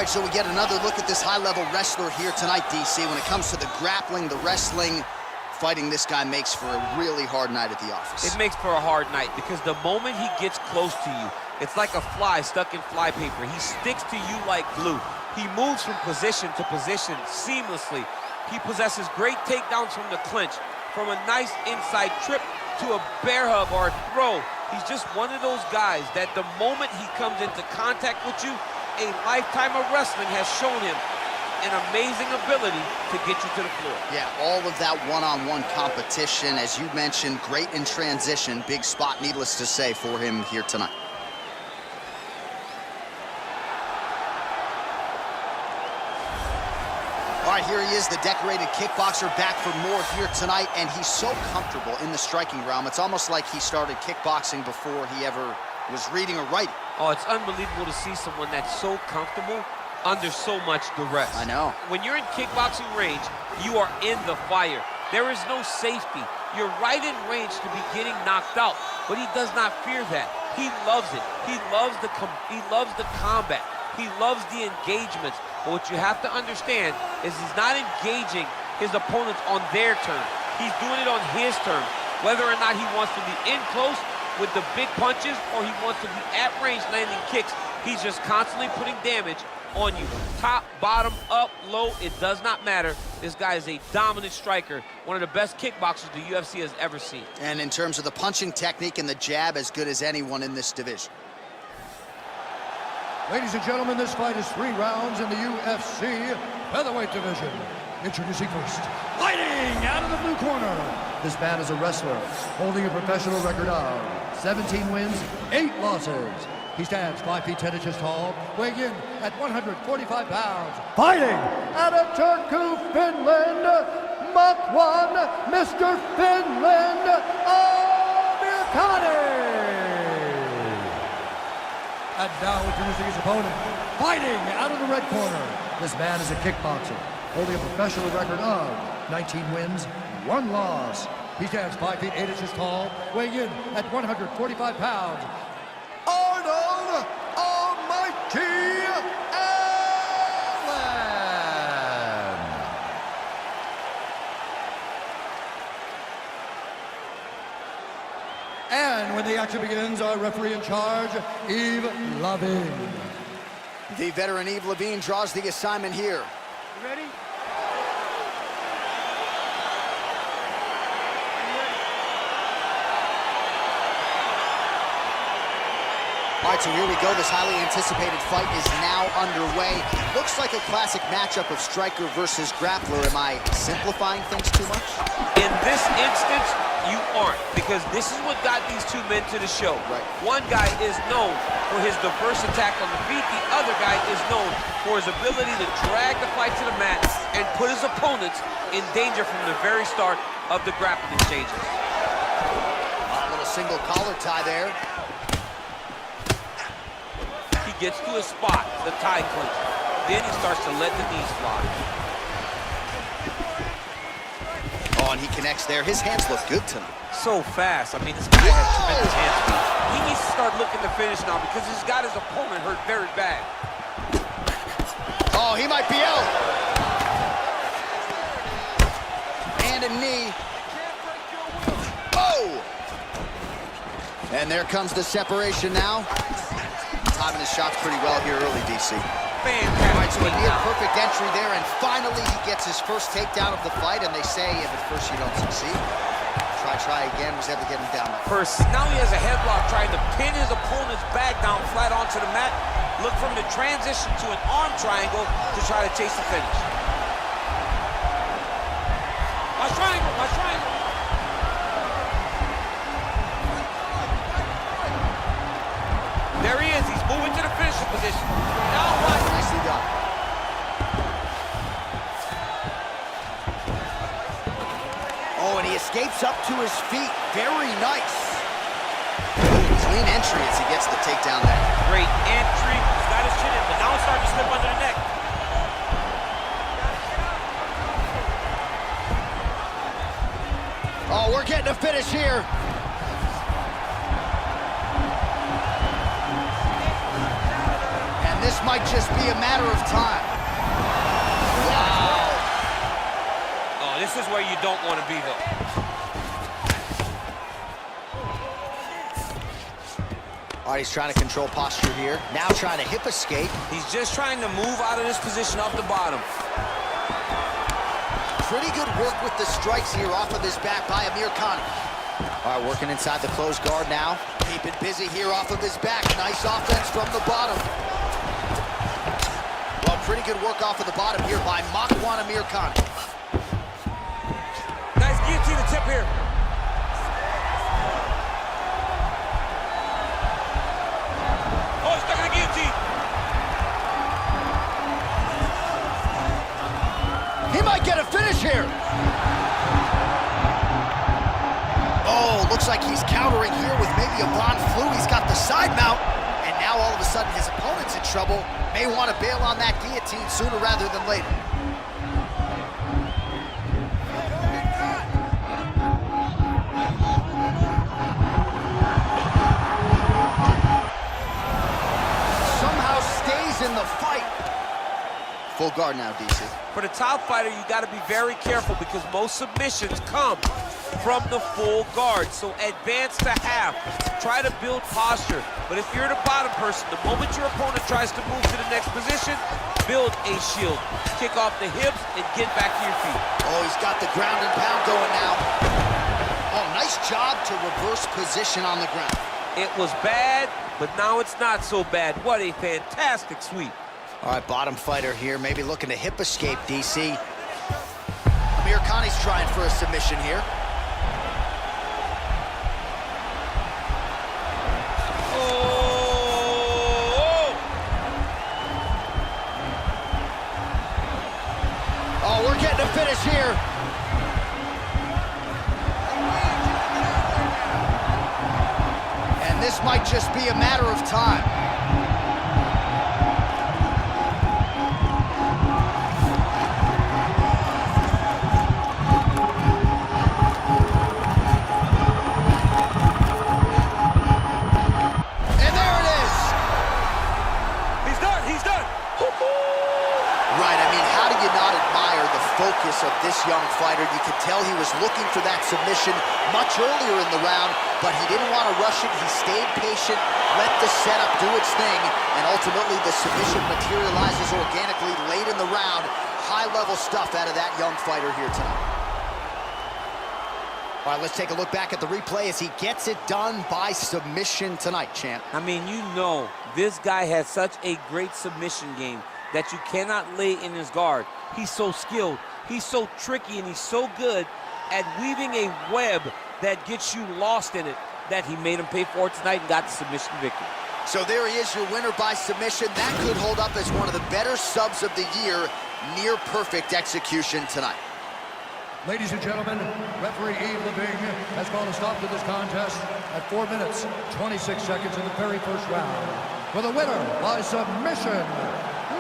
right, so we get another look at this high-level wrestler here tonight, DC. When it comes to the grappling, the wrestling, fighting this guy makes for a really hard night at the office. It makes for a hard night because the moment he gets close to you, it's like a fly stuck in flypaper. He sticks to you like glue. He moves from position to position seamlessly. He possesses great takedowns from the clinch, from a nice inside trip to a bear hug or a throw. He's just one of those guys that the moment he comes into contact with you, a lifetime of wrestling has shown him an amazing ability to get you to the floor. Yeah, all of that one-on-one competition, as you mentioned, great in transition. Big spot, needless to say, for him here tonight. All right, here he is, the decorated kickboxer, back for more here tonight, and he's so comfortable in the striking realm. It's almost like he started kickboxing before he ever was reading or writing. Oh, it's unbelievable to see someone that's so comfortable under so much duress. I know. When you're in kickboxing range, you are in the fire. There is no safety. You're right in range to be getting knocked out, but he does not fear that. He loves it. He loves the combat. He loves the engagements. But what you have to understand is he's not engaging his opponents on their terms. He's doing it on his terms. Whether or not he wants to be in close with the big punches or he wants to be at range landing kicks, he's just constantly putting damage on you. Top, bottom, up, low, it does not matter. This guy is a dominant striker, one of the best kickboxers the UFC has ever seen. And in terms of the punching technique and the jab, as good as anyone in this division. Ladies and gentlemen, this fight is 3 rounds in the UFC featherweight division. Introducing first, fighting out of the blue corner. This man is a wrestler holding a professional record of 17 wins, 8 losses. He stands 5 feet 10 inches tall, weighing in at 145 pounds. Fighting out of Turku, Finland, Mach 1, Mr. Finland, Amirkhani. And now introducing his opponent, fighting out of the red corner. This man is a kickboxer, holding a professional record of 19 wins, 1 loss. He stands 5 feet 8 inches tall, weighing in at 145 pounds. Arnold Almighty Allen! And when the action begins, our referee in charge, Yves Lavigne. The veteran Yves Lavigne draws the assignment here. You ready? All right, so here we go. This highly anticipated fight is now underway. Looks like a classic matchup of striker versus grappler. Am I simplifying things too much? In this instance, you aren't, because this is what got these two men to the show. Right. One guy is known for his diverse attack on the feet. The other guy is known for his ability to drag the fight to the mat and put his opponents in danger from the very start of the grappling exchanges. A little single collar tie there. He gets to a spot, the tie clinch. Then he starts to let the knees fly. Oh, and he connects there. His hands look good tonight. So fast. I mean, this guy has tremendous hand speed. He needs to start looking to finish now because he's got his opponent hurt very bad. Oh, he might be out. And a knee. Oh! And there comes the separation now. Timing his shots pretty well here early, DC. Fantastic. All right, so a near-perfect entry there, and finally he gets his first takedown of the fight, and they say if at first you don't succeed, try again, was able to get him down. First, now he has a headlock trying to pin his opponent's back down flat onto the mat. Look from the transition to an arm triangle to try to chase the finish. My triangle, my triangle. There he is, he's moving to the finishing position. Now what? Nicely done. Oh, and he escapes up to his feet. Very nice. Clean entry as he gets the takedown there. Great entry. He's got his chin in, but now it's starting to slip under the neck. Oh, we're getting a finish here. might just be a matter of time. Wow. Oh, this is where you don't want to be, though. All right, he's trying to control posture here. Now trying to hip escape. He's just trying to move out of this position off the bottom. Pretty good work with the strikes here off of his back by Amir Khan. All right, working inside the closed guard now. Keeping busy here off of his back. Nice offense from the bottom. Well, pretty good work off of the bottom here by Makwan Amir Khan. Nice guillotine to tip here. Oh, stuck in the guillotine. He might get a finish here. Oh, looks like he's countering here with maybe a Von Flue. He's got the side mount. And now all of a sudden his opponent's in trouble. May want to bail on that guillotine sooner rather than later. Somehow stays in the fight. Full guard now, DC. For the top fighter, you got to be very careful because most submissions come from the full guard. So advance to half. Try to build posture. But if you're the bottom person, the moment your opponent tries to move to the next position, build a shield. Kick off the hips and get back to your feet. Oh, he's got the ground and pound going now. Oh, nice job to reverse position on the ground. It was bad, but now it's not so bad. What a fantastic sweep. All right, bottom fighter here, maybe looking to hip escape, DC. Amir Khan is trying for a submission here. Oh, we're getting a finish here. And this might just be a matter of time. Focus of this young fighter. You could tell he was looking for that submission much earlier in the round, but he didn't want to rush it. He stayed patient, let the setup do its thing, and ultimately the submission materializes organically late in the round. High-level stuff out of that young fighter here tonight. All right, let's take a look back at the replay as he gets it done by submission tonight, champ. I mean, you know, this guy has such a great submission game that you cannot lay in his guard. He's so skilled, he's so tricky, and he's so good at weaving a web that gets you lost in it that he made him pay for it tonight and got the submission victory. So there he is, your winner by submission. That could hold up as one of the better subs of the year. Near perfect execution tonight. Ladies and gentlemen, referee Yves Lavigne has called a stop to this contest at 4 minutes, 26 seconds in the very first round. For the winner by submission,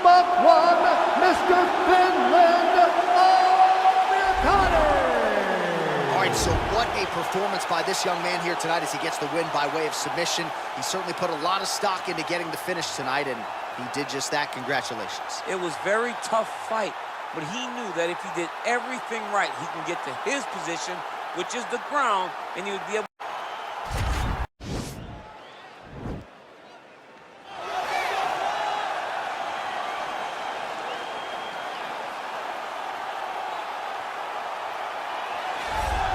Makwan, Mr. Finland O'Connor. All right, so what a performance by this young man here tonight as he gets the win by way of submission. He certainly put a lot of stock into getting the finish tonight, and he did just that. Congratulations. It was a very tough fight, but he knew that if he did everything right, he can get to his position, which is the ground, and he would be able.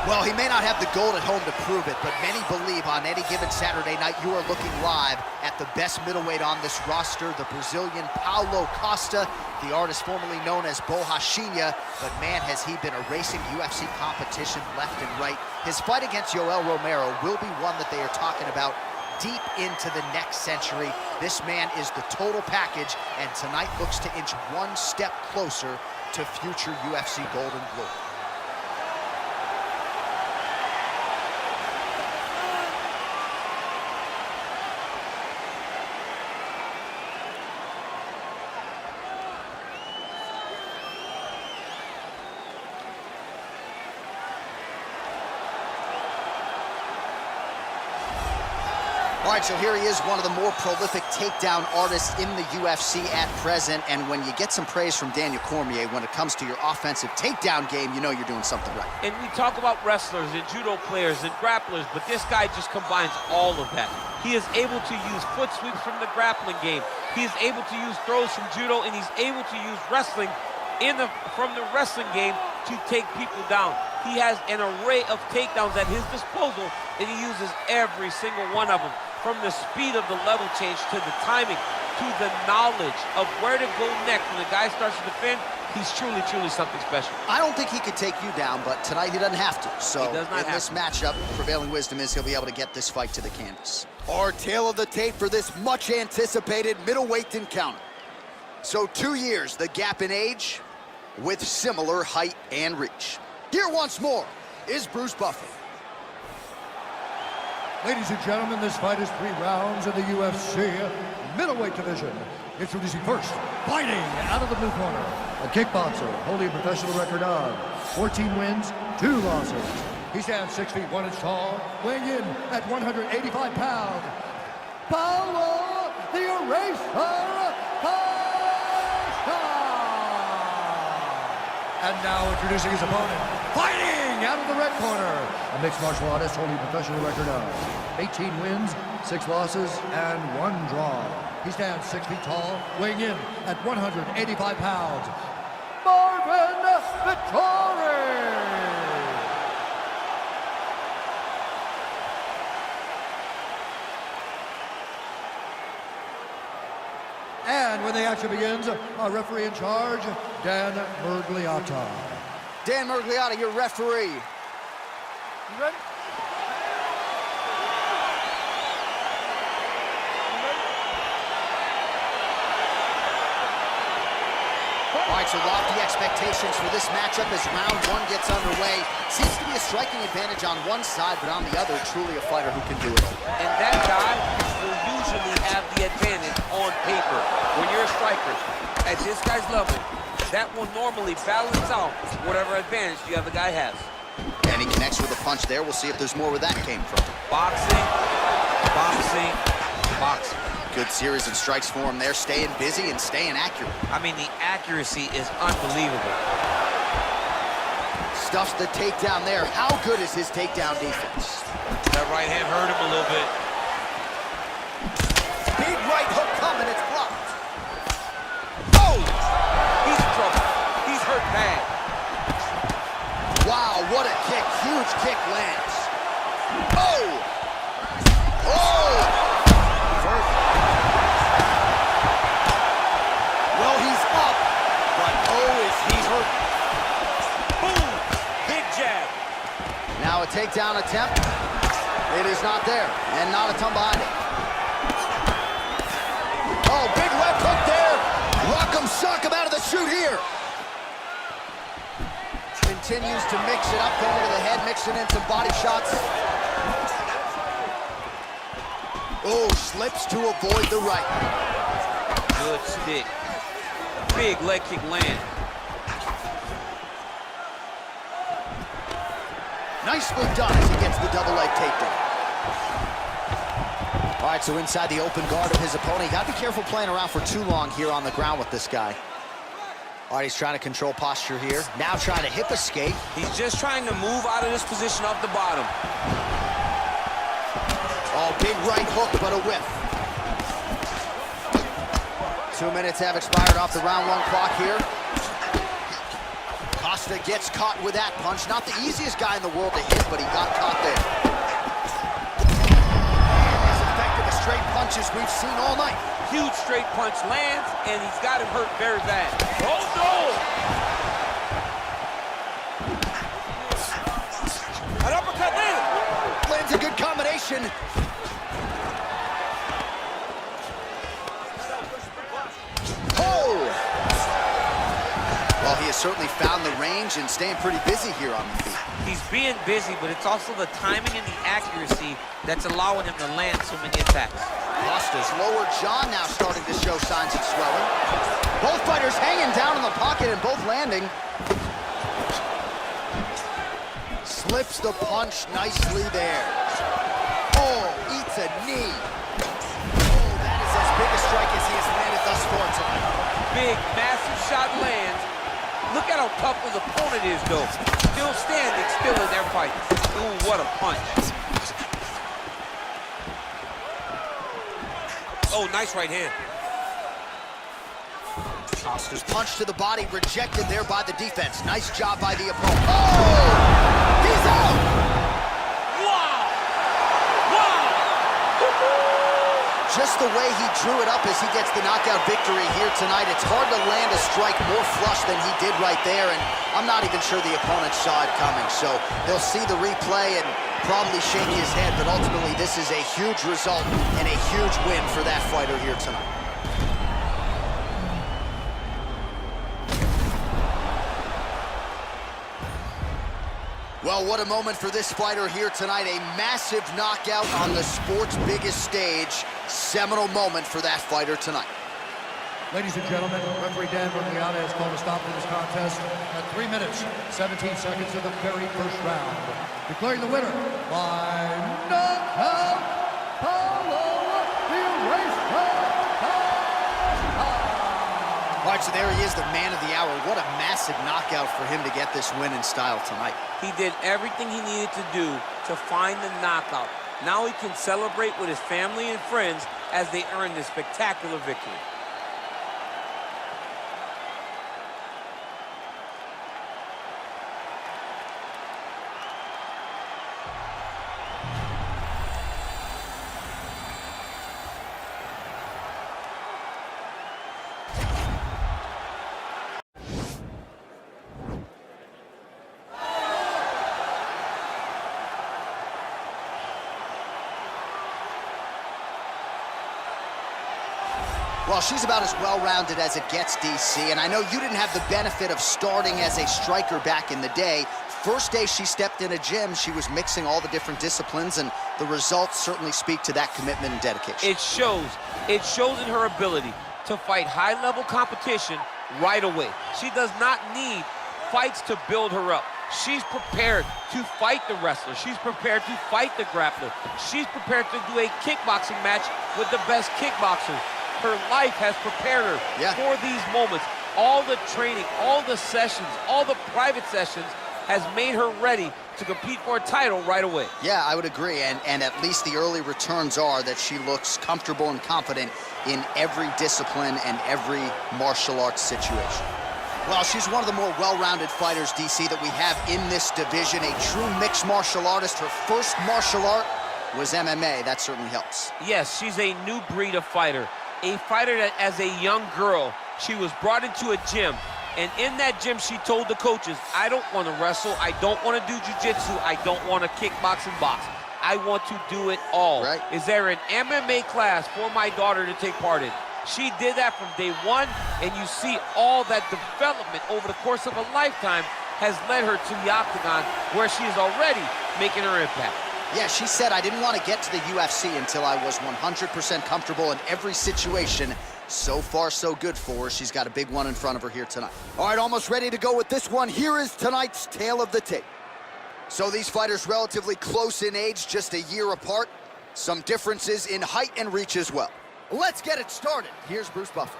Well, he may not have the gold at home to prove it, but many believe on any given Saturday night you are looking live at the best middleweight on this roster, the Brazilian Paulo Costa, the artist formerly known as Borrachinha, but man, has he been erasing UFC competition left and right. His fight against Yoel Romero will be one that they are talking about deep into the next century. This man is the total package, and tonight looks to inch one step closer to future UFC gold and blue. All right, so here he is, one of the more prolific takedown artists in the UFC at present. And when you get some praise from Daniel Cormier when it comes to your offensive takedown game, you know you're doing something right. And we talk about wrestlers and judo players and grapplers, but this guy just combines all of that. He is able to use foot sweeps from the grappling game. He is able to use throws from judo, and he's able to use wrestling from the wrestling game to take people down. He has an array of takedowns at his disposal, and he uses every single one of them. From the speed of the level change to the timing to the knowledge of where to go next when the guy starts to defend, he's truly, truly something special. I don't think he could take you down, but tonight he doesn't have to. So He does not in have this to. matchup, prevailing wisdom is he'll be able to get this fight to the canvas. Our tail of the tape for this much-anticipated middleweight encounter. So 2 years, the gap in age, with similar height and reach. Here once more is Bruce Buffer. Ladies and gentlemen, this fight is 3 rounds in the UFC middleweight division. Introducing first, fighting out of the blue corner, a kickboxer holding a professional record of 14 wins, 2 losses. He stands 6 feet 1 inch tall, weighing in at 185 pounds. Paulo the Eraser Costa! And now introducing his opponent, fighting out of the red corner, a mixed martial artist holding a professional record of 18 wins, 6 losses, and 1 draw. He stands 6 feet tall, weighing in at 185 pounds. Marvin Vettori! And when the action begins, our referee in charge, Dan Miragliotta. Dan Miragliotta, your referee. You ready? All right, so lofty expectations for this matchup as round 1 gets underway. Seems to be a striking advantage on one side, but on the other, truly a fighter who can do it all. And that guy will usually have the advantage on paper. When you're a striker, at this guy's level, that will normally balance out whatever advantage the other guy has. And he connects with a punch there. We'll see if there's more where that came from. Boxing, boxing, boxing. Good series of strikes for him there, staying busy and staying accurate. I mean, the accuracy is unbelievable. Stuffs the takedown there. How good is his takedown defense? That right hand hurt him a little bit. Big right hook coming, it's blocked. Oh! He's in trouble. He's hurt bad. Wow, what a kick. Huge kick lands. Oh! Oh! He's hurt. Well, he's up, but oh, is he hurt. Boom! Big jab. Now a takedown attempt. It is not there, and not a ton behind it. Oh, big left hook there. Rock'em sock'em out of the chute here. Continues to mix it up, going to the head, mixing in some body shots. Oh, slips to avoid the right. Good stick. Big leg kick land. Nicely done as he gets the double leg takedown. All right, so inside the open guard of his opponent. You gotta be careful playing around for too long here on the ground with this guy. All right, he's trying to control posture here. Now trying to hip escape. He's just trying to move out of this position off the bottom. Oh, big right hook, but a whiff. 2 minutes have expired off the round 1 clock here. Costa gets caught with that punch. Not the easiest guy in the world to hit, but he got caught there. As effective as straight punches we've seen all night. Huge straight punch lands, and he's got him hurt very bad. Oh, no! An uppercut landed. Lands a good combination. Oh! Well, he has certainly found the range and staying pretty busy here on the feet. He's being busy, but it's also the timing and the accuracy that's allowing him to land so many attacks. Costa's lower jaw now starting to show signs of swelling. Both fighters hanging down in the pocket and both landing. Slips the punch nicely there. Oh, eats a knee. Oh, that is as big a strike as he has landed thus far tonight. Big, massive shot lands. Look at how tough his opponent is, though. Still standing, still in their fight. Ooh, what a punch. Oh, nice right hand. Costa's punch to the body rejected there by the defense. Nice job by the opponent. Oh! He's out! Wow! Wow! Just the way he drew it up as he gets the knockout victory here tonight. It's hard to land a strike more flush than he did right there, and I'm not even sure the opponent saw it coming. So he'll see the replay and probably shake his head, but ultimately this is a huge result and a huge win for that fighter here tonight. Well, what a moment for this fighter here tonight. A massive knockout on the sport's biggest stage. Seminal moment for that fighter tonight. Ladies and gentlemen, referee Dan Miragliotta has called a stop to this contest at 3 minutes, 17 seconds of the very first round. Declaring the winner by knockout, Paulo the Eraser. All right, so there he is, the man of the hour. What a massive knockout for him to get this win in style tonight. He did everything he needed to do to find the knockout. Now he can celebrate with his family and friends as they earn this spectacular victory. Well, she's about as well-rounded as it gets, DC, and I know you didn't have the benefit of starting as a striker back in the day. First day she stepped in a gym, she was mixing all the different disciplines, and the results certainly speak to that commitment and dedication. It shows. It shows in her ability to fight high-level competition right away. She does not need fights to build her up. She's prepared to fight the wrestler. She's prepared to fight the grappler. She's prepared to do a kickboxing match with the best kickboxers. Her life has prepared her for these moments. All the training, all the sessions, all the private sessions has made her ready to compete for a title right away. Yeah, I would agree, and at least the early returns are that she looks comfortable and confident in every discipline and every martial arts situation. Well, she's one of the more well-rounded fighters, DC, that we have in this division. A true mixed martial artist. Her first martial art was MMA. That certainly helps. Yes, she's a new breed of fighter. A fighter that, as a young girl, she was brought into a gym. And in that gym, she told the coaches, I don't want to wrestle. I don't want to do jiu-jitsu. I don't want to kickbox and box. I want to do it all. Right. Is there an MMA class for my daughter to take part in? She did that from day one, and you see all that development over the course of a lifetime has led her to the octagon, where she is already making her impact. Yeah, she said, I didn't want to get to the UFC until I was 100% comfortable in every situation. So far, so good for her. She's got a big one in front of her here tonight. All right, almost ready to go with this one. Here is tonight's tale of the tape. So these fighters relatively close in age, just a year apart. Some differences in height and reach as well. Let's get it started. Here's Bruce Buffer.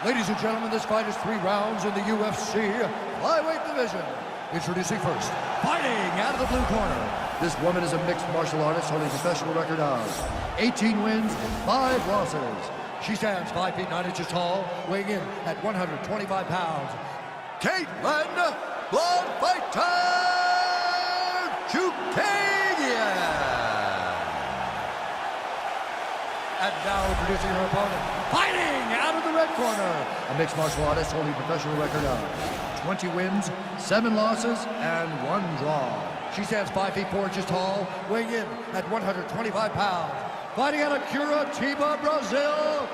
Ladies and gentlemen, this fight is 3 rounds in the UFC flyweight division. Introducing first, fighting out of the blue corner. This woman is a mixed martial artist holding a professional record of 18 wins and 5 losses. She stands 5 feet 9 inches tall, weighing in at 125 pounds. Caitlin Bloodfighter Chookagian. And now introducing her opponent, fighting out of the red corner. A mixed martial artist holding a professional record of 20 wins, 7 losses, and 1 draw. She stands 5 feet 4 inches tall, weighing in at 125 pounds. Fighting out of Curitiba, Brazil,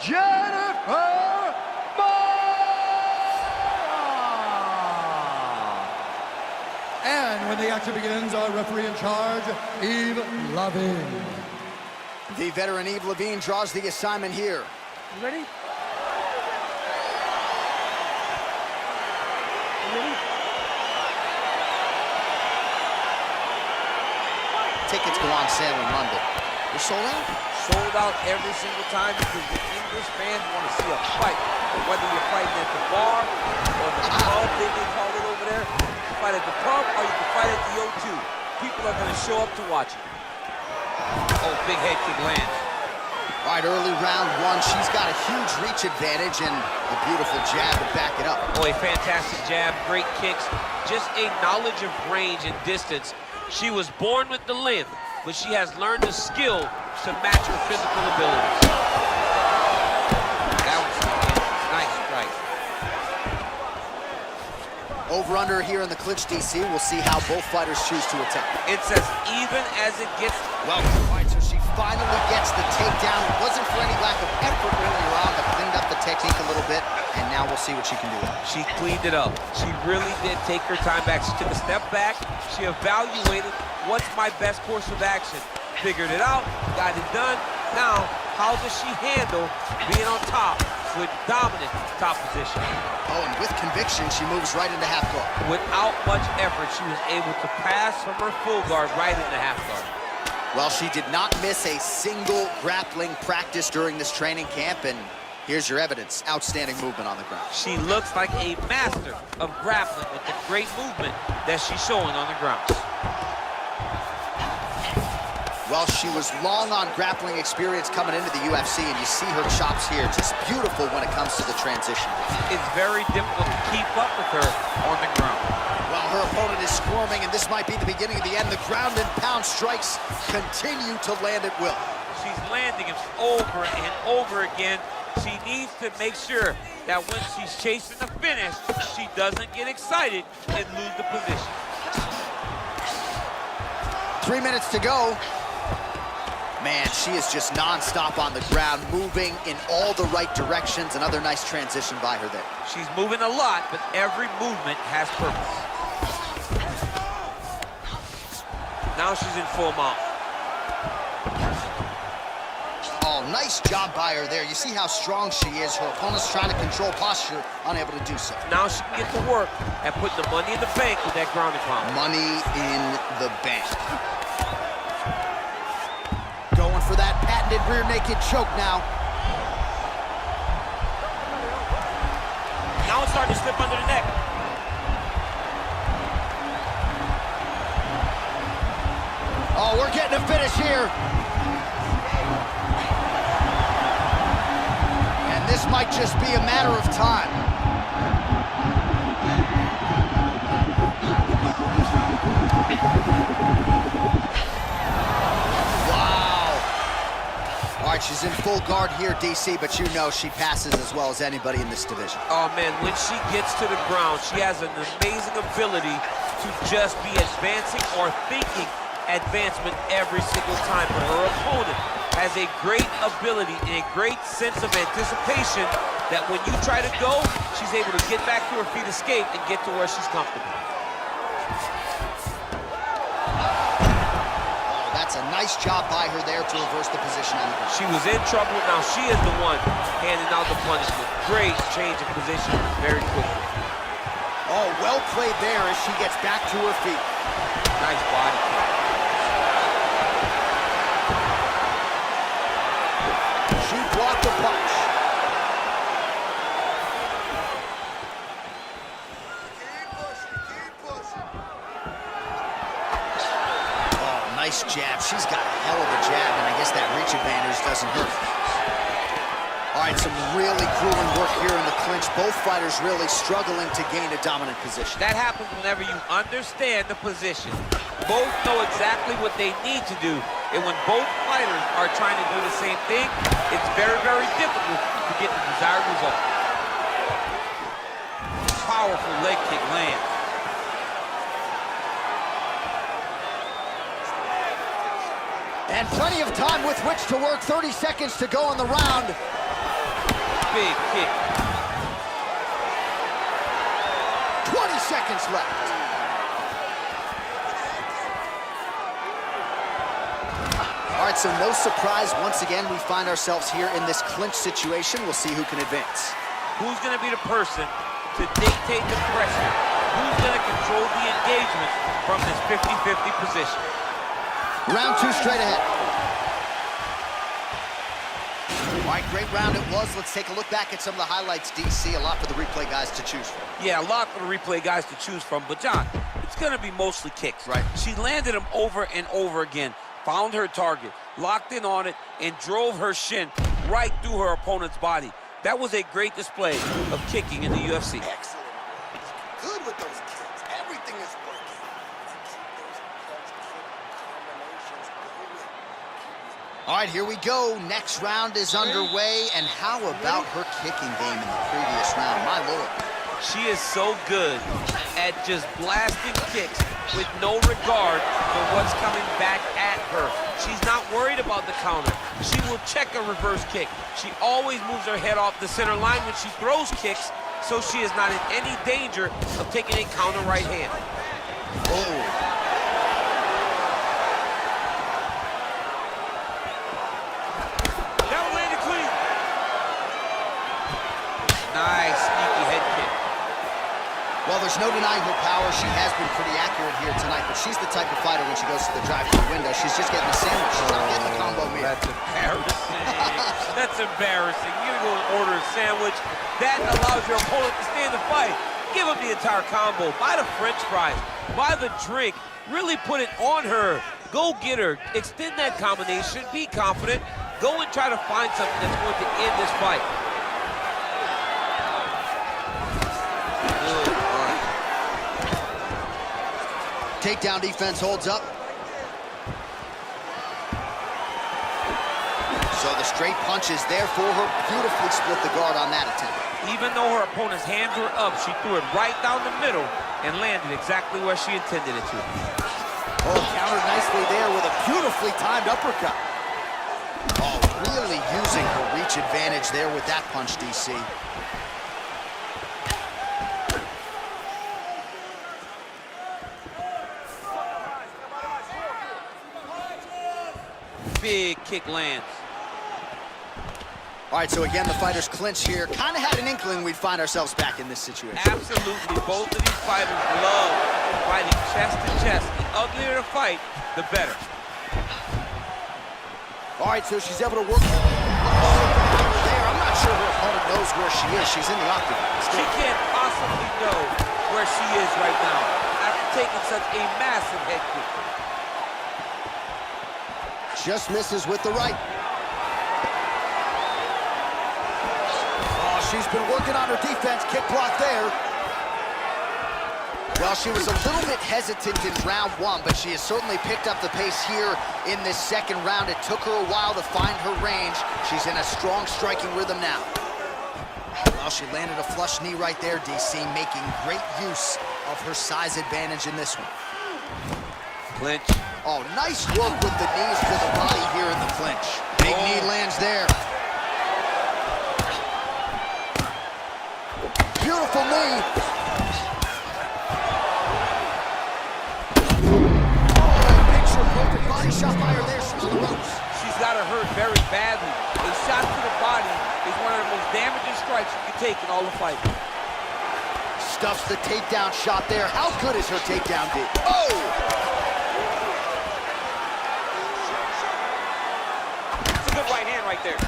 Jennifer Moura! And when the action begins, our referee in charge, Yves Lavigne. The veteran Yves Lavigne draws the assignment here. You ready? tickets go on sale in London. They're sold out? Sold out every single time because the English fans want to see a fight. Whether you're fighting at the bar or the pub, they call it over there. You fight at the pub or you can fight at the O2. People are going to show up to watch it. Oh, big head kick lands. All right, early round one. She's got a huge reach advantage and a beautiful jab to back it up. Oh, a fantastic jab, great kicks, just a knowledge of range and distance. She was born with the length, but she has learned the skill to match her physical abilities. That was a nice strike. Over under here in the clinch, DC. We'll see how both fighters choose to attack. It's as even as it gets. Well, all right, so she finally gets the takedown. It wasn't for any lack of effort earlier on, but cleaned up the technique a little bit, and now we'll see what she can do. She cleaned it up. She really did take her time back. She took a step back. She evaluated what's my best course of action. Figured it out, got it done. Now, how does she handle being on top with dominant top position? Oh, and with conviction, she moves right into half guard. Without much effort, she was able to pass from her full guard right into half guard. Well, she did not miss a single grappling practice during this training camp, and here's your evidence. Outstanding movement on the ground. She looks like a master of grappling with the great movement that she's showing on the ground. Well, she was long on grappling experience coming into the UFC, and you see her chops here. Just beautiful when it comes to the transition. It's very difficult to keep up with her on the ground. Well, her opponent is squirming, and this might be the beginning of the end. The ground and pound strikes continue to land at will. She's landing them over and over again. She needs to make sure that when she's chasing the finish, she doesn't get excited and lose the position. 3 minutes to go. Man, she is just non-stop on the ground, moving in all the right directions. Another nice transition by her there. She's moving a lot, but every movement has purpose. Now she's in full mount. Oh, nice job by her there. You see how strong she is. Her opponent's trying to control posture, unable to do so. Now she can get to work and put the money in the bank with that ground and pound. Money in the bank. Going for that patented rear naked choke now. Now it's starting to slip under the neck. Oh, we're getting a finish here. And this might just be a matter of time. All right, she's in full guard here, DC, but you know she passes as well as anybody in this division. Oh, man, when she gets to the ground, she has an amazing ability to just be advancing or thinking advancement every single time. But her opponent has a great ability and a great sense of anticipation that when you try to go, she's able to get back to her feet, escape, and get to where she's comfortable. That's a nice job by her there to reverse the position on the ground. She was in trouble. Now she is the one handing out the punishment. Great change of position very quickly. Oh, well played there as she gets back to her feet. Nice body kick. She blocked the punch. Nice jab. She's got a hell of a jab, and I guess that reach advantage doesn't hurt. All right, some really grueling work here in the clinch. Both fighters really struggling to gain a dominant position. That happens whenever you understand the position. Both know exactly what they need to do, and when both fighters are trying to do the same thing, it's very, very difficult to get the desired result. Powerful leg kick lands. And plenty of time with which to work. 30 seconds to go in the round. Big kick. 20 seconds left. All right, so no surprise. Once again, we find ourselves here in this clinch situation. We'll see who can advance. Who's going to be the person to dictate the pressure? Who's going to control the engagement from this 50-50 position? Round 2 straight ahead. All right, great round it was. Let's take a look back at some of the highlights, DC. A lot for the replay guys to choose from. Yeah, a lot for the replay guys to choose from. But, John, it's going to be mostly kicks. Right. She landed them over and over again, found her target, locked in on it, and drove her shin right through her opponent's body. That was a great display of kicking in the UFC. Excellent. Good with those kicks. Everything is working. Those combinations going. All right, here we go. Next round is underway. And how about her kicking game in the previous round? My Lord. She is so good at just blasting kicks with no regard for what's coming back at her. She's not worried about the counter. She will check a reverse kick. She always moves her head off the center line when she throws kicks, so she is not in any danger of taking a counter right hand. Oh. That one landed clean. Nice, sneaky head kick. Well, there's no denying her power. She has been pretty accurate here tonight, but she's the type of fighter when she goes to the drive-thru window. She's just getting a sandwich. She's not getting the combo meal. That's embarrassing. That's embarrassing. You're gonna go and order a sandwich. That allows your opponent to stay in the fight. Give him the entire combo. Buy the French fries. Buy the drink. Really put it on her. Go get her. Extend that combination. Be confident. Go and try to find something that's going to end this fight. Takedown defense holds up. So the straight punch is there for her. Beautifully split the guard on that attempt. Even though her opponent's hands were up, she threw it right down the middle and landed exactly where she intended it to. Oh, countered nicely there with a beautifully timed uppercut. Oh, really using her reach advantage there with that punch, DC. Big kick lands. All right, so again, the fighters clinch here. Kind of had an inkling we'd find ourselves back in this situation. Absolutely. Both of these fighters love fighting chest to chest. The uglier the fight, the better. All right, so she's able to work there. I'm not sure her opponent knows where she is. She's in the octagon. She can't possibly know where she is right now after taking such a massive head kick. Just misses with the right. Oh, she's been working on her defense. Kick block there. Well, she was a little bit hesitant in round 1, but she has certainly picked up the pace here in this second round. It took her a while to find her range. She's in a strong striking rhythm now. Well, she landed a flush knee right there, DC, making great use of her size advantage in this one. Clinch. Oh, nice work with the knees to the body here in the clinch. Big knee lands there. Beautiful knee. Picture perfect body shot by her there. She's on the ropes. She's got her hurt very badly. A shot to the body is one of the most damaging strikes you can take in all the fight. Stuffs the takedown shot there. How good is her takedown, D? Oh! Right hand right there.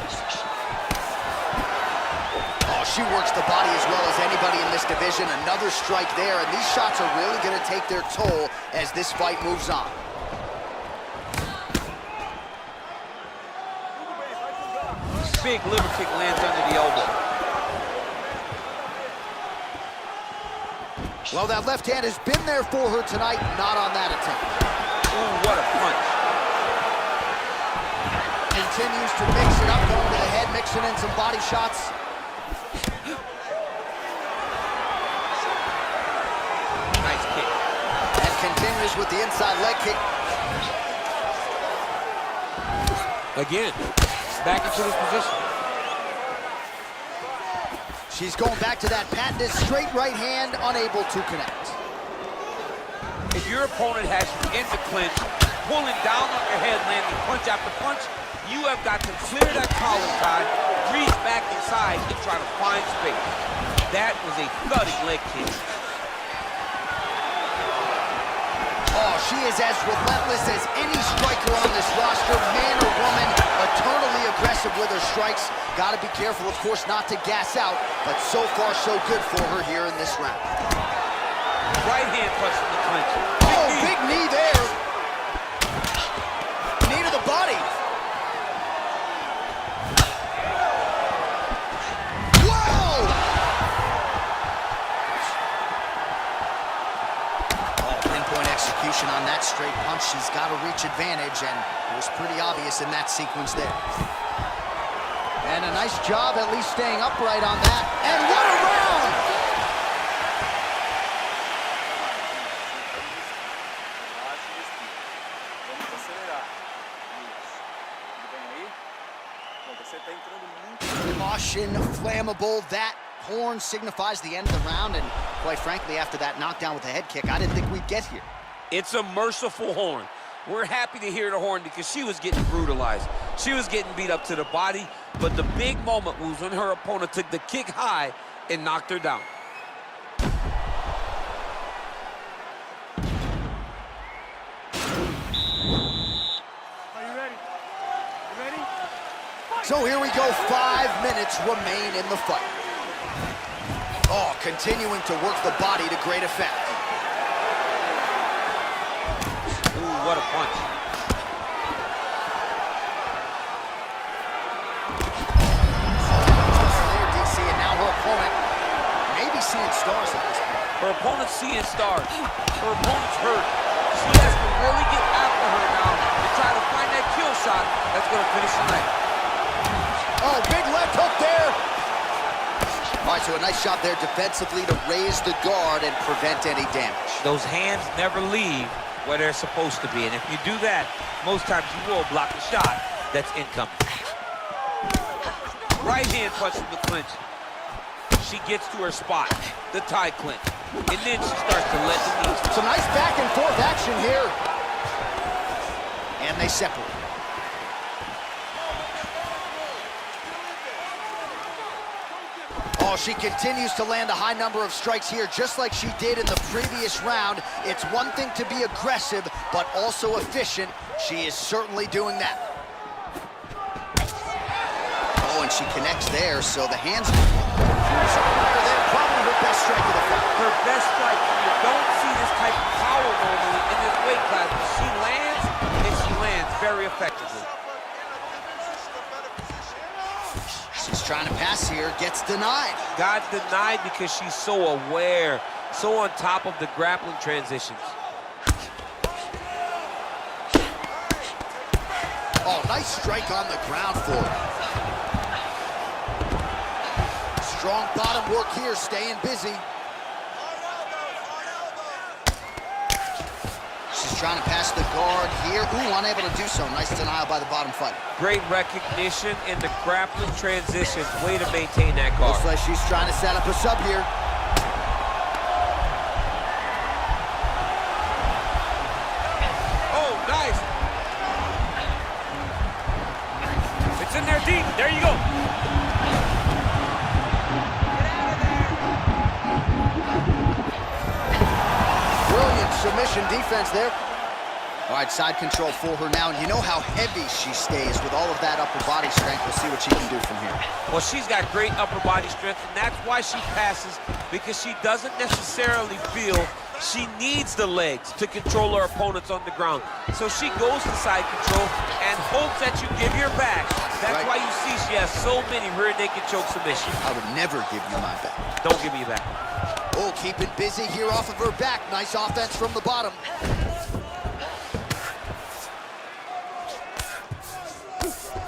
Oh, she works the body as well as anybody in this division. Another strike there, and these shots are really going to take their toll as this fight moves on. Big liver kick lands under the elbow. Well, that left hand has been there for her tonight, not on that attempt. Ooh, what a punch. Continues to mix it up, going to the head, mixing in some body shots. Nice kick. And continues with the inside leg kick. Again, back into this position. She's going back to that patented straight right hand, unable to connect. If your opponent has you in the clinch, pulling down on your head, landing punch after punch, you have got to clear that collar tie, reach back inside, and try to find space. That was a thudding leg kick. Oh, she is as relentless as any striker on this roster, man or woman, eternally aggressive with her strikes. Got to be careful, of course, not to gas out, but so far so good for her here in this round. Right hand punch in the clinch. Oh, big knee there. Knee to the body. Whoa! Oh, pinpoint execution on that straight punch. She's got a reach advantage, and it was pretty obvious in that sequence there. And a nice job at least staying upright on that. And what a round! Vamos acelerar. Isso. Tudo bem aí? Bom, você tá entrando muito. Caution, flammable. That horn signifies the end of the round, and quite frankly, after that knockdown with the head kick, I didn't think we'd get here. It's a merciful horn. We're happy to hear the horn because she was getting brutalized. She was getting beat up to the body, but the big moment was when her opponent took the kick high and knocked her down. Are you ready? You ready? So here we go, 5 minutes remain in the fight. Oh, continuing to work the body to great effect. Ooh, what a punch. There, DC, and now her opponent may be seeing stars at this point. Her opponent's seeing stars. Her opponent's hurt. She has to really get after her now and try to find that kill shot that's going to finish the night. Oh, big left hook there. All right, so a nice shot there defensively to raise the guard and prevent any damage. Those hands never leave where they're supposed to be, and if you do that, most times you will block the shot that's incoming. Right hand punch from the clinch. She gets to her spot, the tie clinch, and then she starts to let the knees. Some nice back and forth action here. And they separate. Oh, she continues to land a high number of strikes here, just like she did in the previous round. It's one thing to be aggressive, but also efficient. She is certainly doing that. Oh, and she connects there, so the hands... They're probably her best strike of the fight. Her best strike. You don't see this type of power normally in this weight class, but she lands, and she lands very effectively. She's trying to pass here, gets denied. Got denied because she's so aware, so on top of the grappling transitions. Oh, nice strike on the ground for her. Strong bottom work here, staying busy. She's trying to pass the guard here. Ooh, unable to do so. Nice denial by the bottom fighter. Great recognition in the grappling transitions. Way to maintain that guard. Looks like she's trying to set up a sub here. Oh, nice. It's in there deep. There you go. Brilliant submission defense there. All right, side control for her now. And you know how heavy she stays with all of that upper body strength. We'll see what she can do from here. Well, she's got great upper body strength, and that's why she passes, because she doesn't necessarily feel she needs the legs to control her opponents on the ground. So she goes to side control and hopes that you give your back. That's Right. why you see she has so many rear naked choke submissions. I would never give you my back. Don't give me your back. Oh, keep it busy here off of her back. Nice offense from the bottom.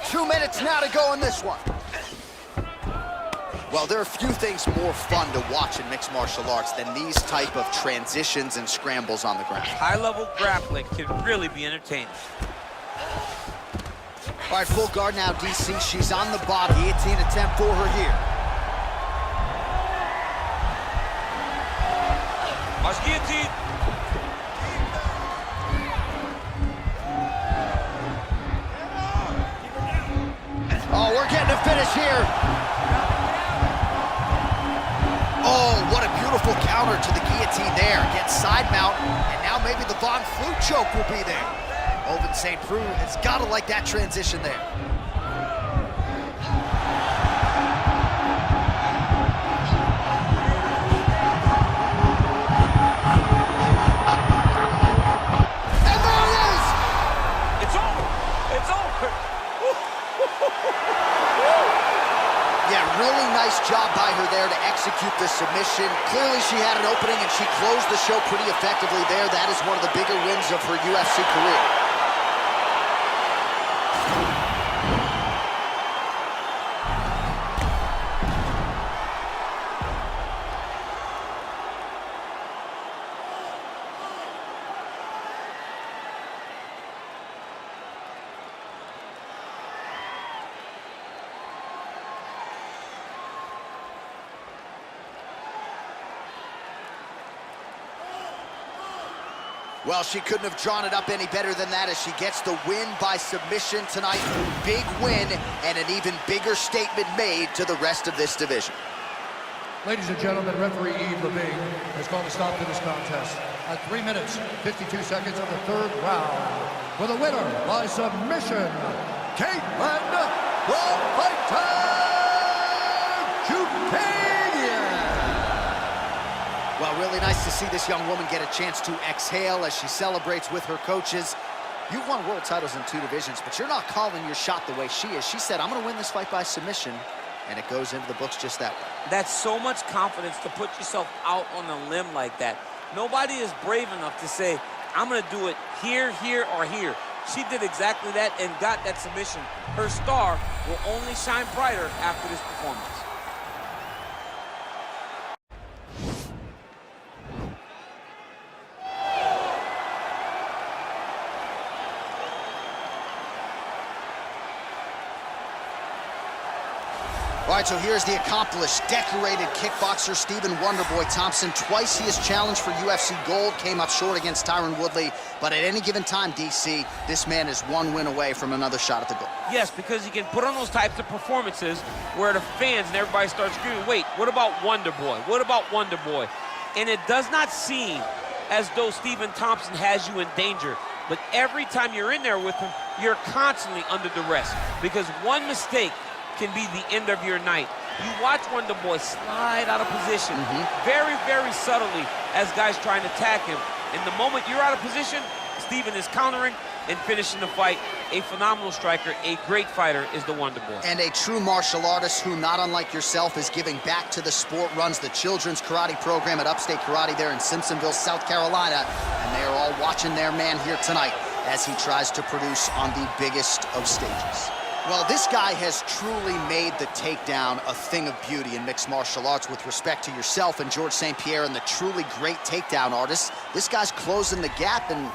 Two minutes now to go in this one. Well, there are few things more fun to watch in mixed martial arts than these type of transitions and scrambles on the ground. High-level grappling can really be entertaining. All right, full guard now, DC. She's on the bottom. Guillotine attempt for her here. Watch guillotine. Oh, we're getting a finish here. Oh, what a beautiful Beautiful counter to the guillotine there. Gets side mount, and now maybe the Von Flue choke will be there. Ovince St. Preux has got to like that transition there. And there it is! It's over. It's over. Yeah, really nice job by her there to execute the submission. Clearly she had an opening and she closed the show pretty effectively there. That is one of the bigger wins of her UFC career. Well, she couldn't have drawn it up any better than that as she gets the win by submission tonight. Big win and an even bigger statement made to the rest of this division. Ladies and gentlemen, referee Yves Lavigne has called a stop to this contest at 3 minutes, 52 seconds of the third round. For the winner by submission, Caitlin "The Fighter" Chookagian. Well, really nice to see this young woman get a chance to exhale as she celebrates with her coaches. You've won world titles in 2 divisions, but you're not calling your shot the way she is. She said, I'm going to win this fight by submission, and it goes into the books just that way. That's so much confidence to put yourself out on a limb like that. Nobody is brave enough to say, I'm going to do it here, here, or here. She did exactly that and got that submission. Her star will only shine brighter after this performance. All right, so here's the accomplished, decorated kickboxer Stephen Wonderboy Thompson. Twice he has challenged for UFC gold, came up short against Tyron Woodley. But at any given time, DC, this man is 1 win away from another shot at the gold. Yes, because he can put on those types of performances where the fans and everybody starts screaming, wait, what about Wonderboy? What about Wonderboy? And it does not seem as though Stephen Thompson has you in danger. But every time you're in there with him, you're constantly under duress. Because one mistake can be the end of your night. You watch Wonderboy slide out of position very, very subtly as guys trying to attack him. And the moment you're out of position, Stephen is countering and finishing the fight. A phenomenal striker, a great fighter is the Wonderboy. And a true martial artist who, not unlike yourself, is giving back to the sport, runs the children's karate program at Upstate Karate there in Simpsonville, South Carolina. And they are all watching their man here tonight as he tries to produce on the biggest of stages. Well, this guy has truly made the takedown a thing of beauty in mixed martial arts with respect to yourself and George St. Pierre and the truly great takedown artists. This guy's closing the gap and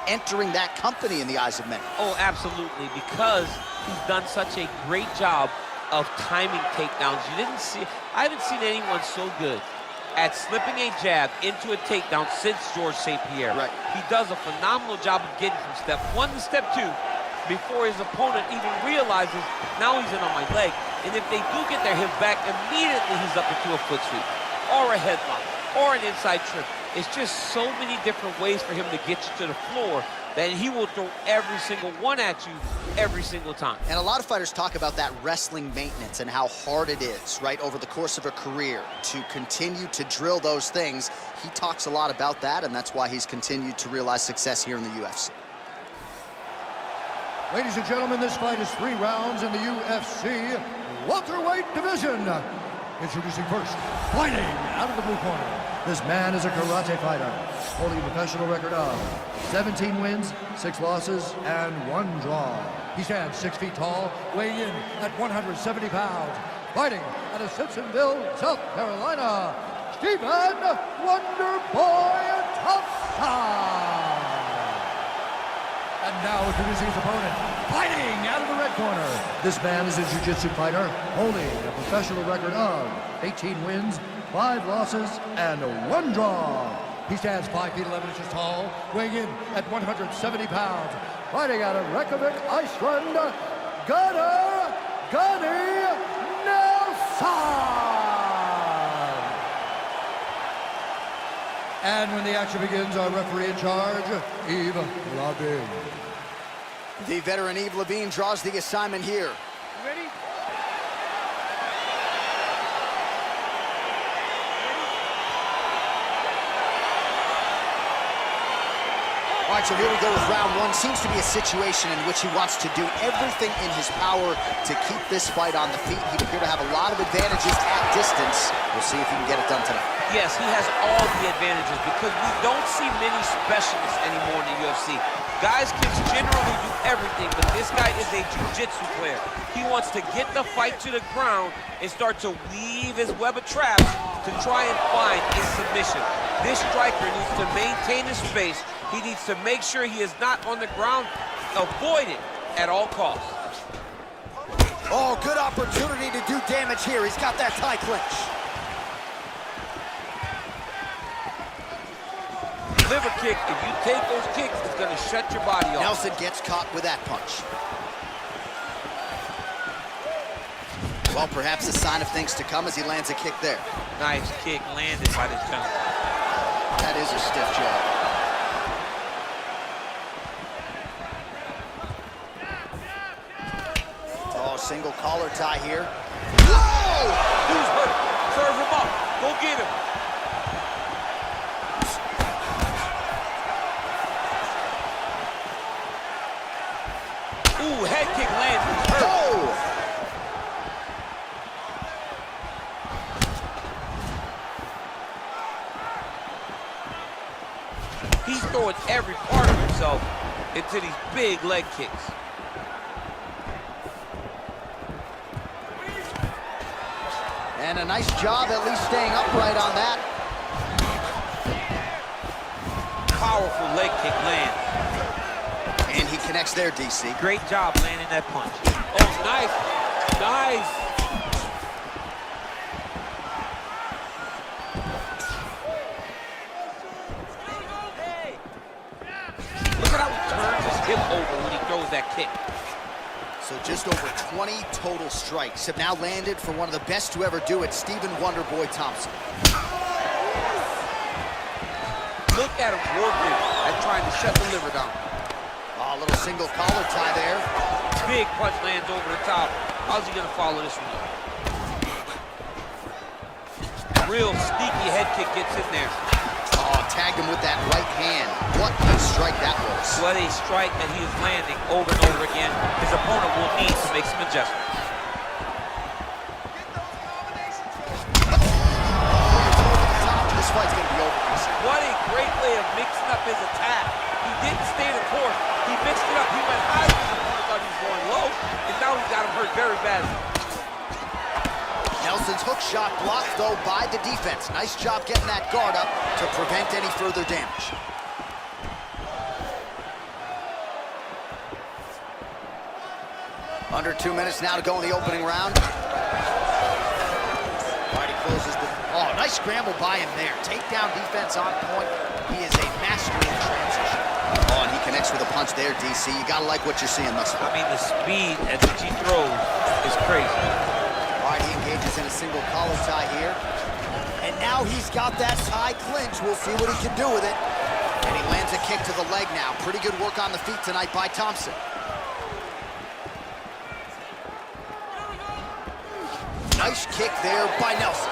entering that company in the eyes of many. Oh, absolutely, because he's done such a great job of timing takedowns. I haven't seen anyone so good at slipping a jab into a takedown since George St. Pierre. Right. He does a phenomenal job of getting from step 1 to step 2 before his opponent even realizes, now he's in on my leg. And if they do get their hips back, immediately he's up into a foot sweep, or a headlock, or an inside trip. It's just so many different ways for him to get you to the floor that he will throw every single one at you every single time. And a lot of fighters talk about that wrestling maintenance and how hard it is, right, over the course of a career to continue to drill those things. He talks a lot about that, and that's why he's continued to realize success here in the UFC. Ladies and gentlemen, this fight is 3 rounds in the UFC welterweight division. Introducing first, fighting out of the blue corner. This man is a karate fighter, holding a professional record of 17 wins, 6 losses, and 1 draw. He stands 6 feet tall, weighing in at 170 pounds. Fighting out of Simpsonville, South Carolina, Stephen Wonderboy Thompson. And now introducing his opponent, fighting out of the red corner. This man is a jiu-jitsu fighter, holding a professional record of 18 wins, 5 losses, and 1 draw. He stands 5 feet 11 inches tall, weighing in at 170 pounds. Fighting out of Reykjavik, Iceland, Gunnar Gunny Nelson. And when the action begins, our referee in charge, Yves Lavigne. The veteran Yves Lavigne draws the assignment here. Ready? All right, so here we go with round one. Seems to be a situation in which he wants to do everything in his power to keep this fight on the feet. He'd appear to have a lot of advantages at distance. We'll see if he can get it done tonight. Yes, he has all the advantages because we don't see many specialists anymore in the UFC. Guys can generally do everything, but this guy is a jiu-jitsu player. He wants to get the fight to the ground and start to weave his web of traps to try and find a submission. This striker needs to maintain his space. He needs to make sure he is not on the ground. Avoid it at all costs. Oh, good opportunity to do damage here. He's got that tie clinch. Liver kick, if you take those kicks, it's going to shut your body off. Nelson gets caught with that punch. Well, perhaps a sign of things to come as he lands a kick there. Nice kick landed by this gentleman. That is a stiff jab. Oh, single collar tie here. Whoa! Who's hurt? Serve him up. Go get him. Ooh, head kick lands. Hurt. Oh! He's throwing every part of himself into these big leg kicks. And a nice job at least staying upright on that. Powerful leg kick lands. And he connects there, DC. Great job landing that punch. Oh, nice. Nice. Look at how he turns his hip over when he throws that kick. So just over 20 total strikes have now landed for one of the best to ever do it, Stephen Wonderboy Thompson. Look at him working at trying to shut the liver down. Oh, a little single collar tie there. Big punch lands over the top. How's he gonna follow this one up? Real sneaky head kick gets in there. Oh, tagged him with that right hand. What a strike that was. What a strike that he is landing over and over again. His opponent will need to make some adjustments. This fight's gonna be over. What a great way of mixing up his attack. He didn't stay the course. He mixed it up. He went high when his opponent thought he was going low, and now he's got him hurt very badly. Nelson's hook shot blocked, though, by the defense. Nice job getting that guard up to prevent any further damage. Under 2 minutes now to go in the opening round. All right, he closes the... Oh, nice scramble by him there. Takedown defense on point. He is a master in transition. Oh, and he connects with a punch there, DC. You gotta like what you're seeing thus far. I mean, the speed at which he throws is crazy. All right, he engages in a single collar tie here. And now he's got that tie clinch. We'll see what he can do with it. And he lands a kick to the leg now. Pretty good work on the feet tonight by Thompson. Nice kick there by Nelson.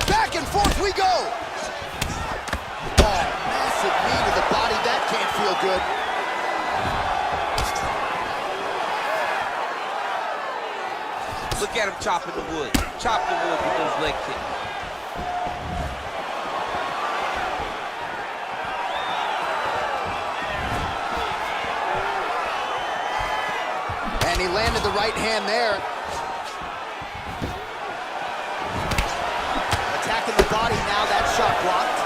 Back and forth we go. Oh, massive knee to the body. That can't feel good. Look at him chopping the wood. Chop the wood with those leg kicks. And he landed the right hand there. Attacking the body now, that shot blocked.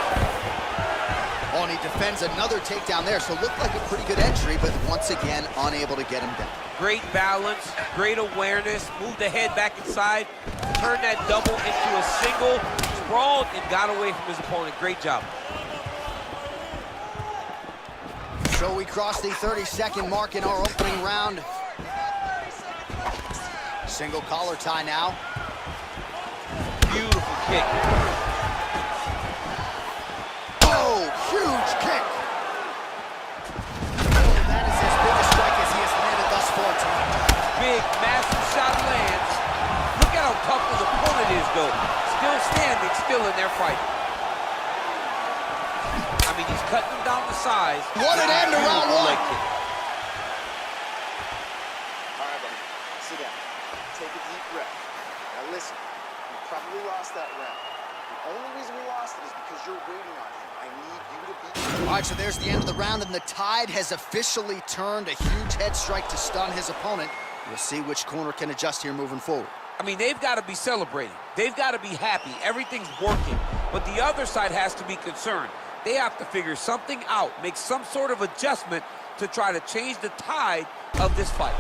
Oh, and he defends another takedown there, so looked like a pretty good entry, but once again, unable to get him down. Great balance, great awareness, moved the head back inside, turned that double into a single, sprawled, and got away from his opponent. Great job. So we cross the 30-second mark in our opening round. Single collar tie now. Beautiful kick. still in there fighting. I mean, he's cutting them down to size. What an end to round one. Leg kick. All right, buddy. Sit down. Take a deep breath. Now listen, you probably lost that round. The only reason we lost it is because you're waiting on him. I need you to be... All right, so there's the end of the round, and the tide has officially turned. A huge head strike to stun his opponent. We'll see which corner can adjust here moving forward. I mean, they've got to be celebrating. They've got to be happy. Everything's working. But the other side has to be concerned. They have to figure something out, make some sort of adjustment to try to change the tide of this fight.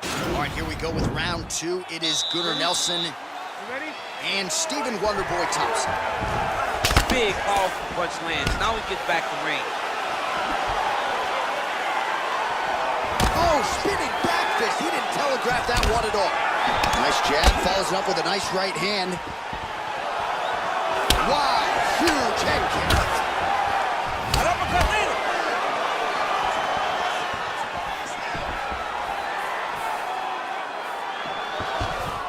All right, here we go with round two. It is Gunnar Nelson and Stephen Wonderboy Thompson. Big, powerful punch lands. Now he gets back to range. Oh, spinning back fist. He didn't telegraph that one at all. Nice jab, follows it up with a nice right hand. Wow, huge head kick. An uppercut later.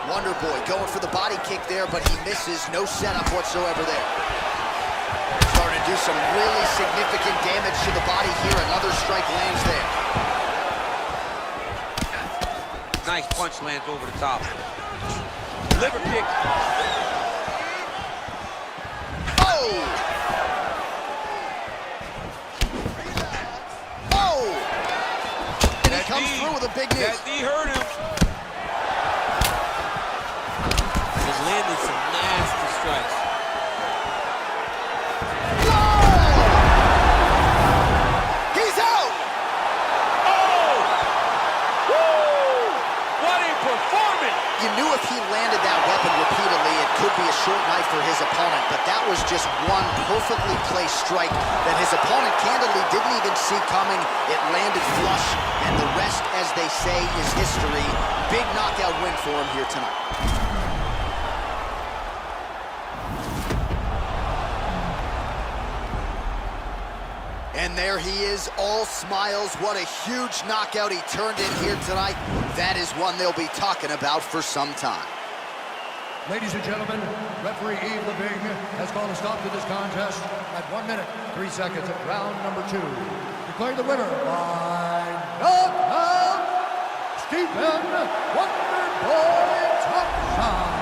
Wonderboy going for the body kick there, but he misses. No setup whatsoever there. Starting to do some really significant damage to the body here. Another strike lands there. Nice punch lands over the top. Liver kick. Oh! Oh! And he comes through with a big knee. That knee hurt him. He's landed some nasty strikes. He's out! Oh! Woo! What a performance! You knew if he landed that weapon repeatedly, it could be a short night for his opponent, but that was just one perfectly placed strike that his opponent candidly didn't even see coming. It landed flush, and the rest, as they say, is history. Big knockout win for him here tonight. And there he is, all smiles. What a huge knockout he turned in here tonight. That is one they'll be talking about for some time. Ladies and gentlemen, referee Yves Lavigne has called a stop to this contest at 1 minute, 3 seconds of round number 2. Declaring the winner by knockout, Stephen Wonderboy Thompson.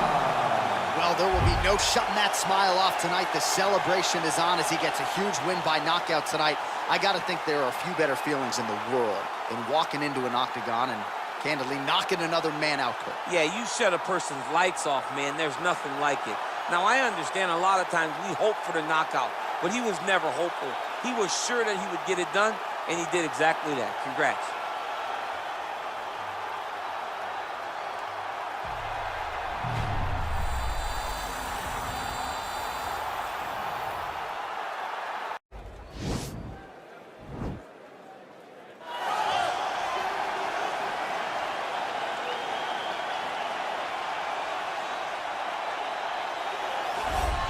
Well, there will be no shutting that smile off tonight. The celebration is on as he gets a huge win by knockout tonight. I got to think there are a few better feelings in the world than walking into an octagon and candidly knocking another man out quick. Yeah, you shut a person's lights off, man. There's nothing like it. Now, I understand a lot of times we hope for the knockout, but he was never hopeful. He was sure that he would get it done, and he did exactly that. Congrats.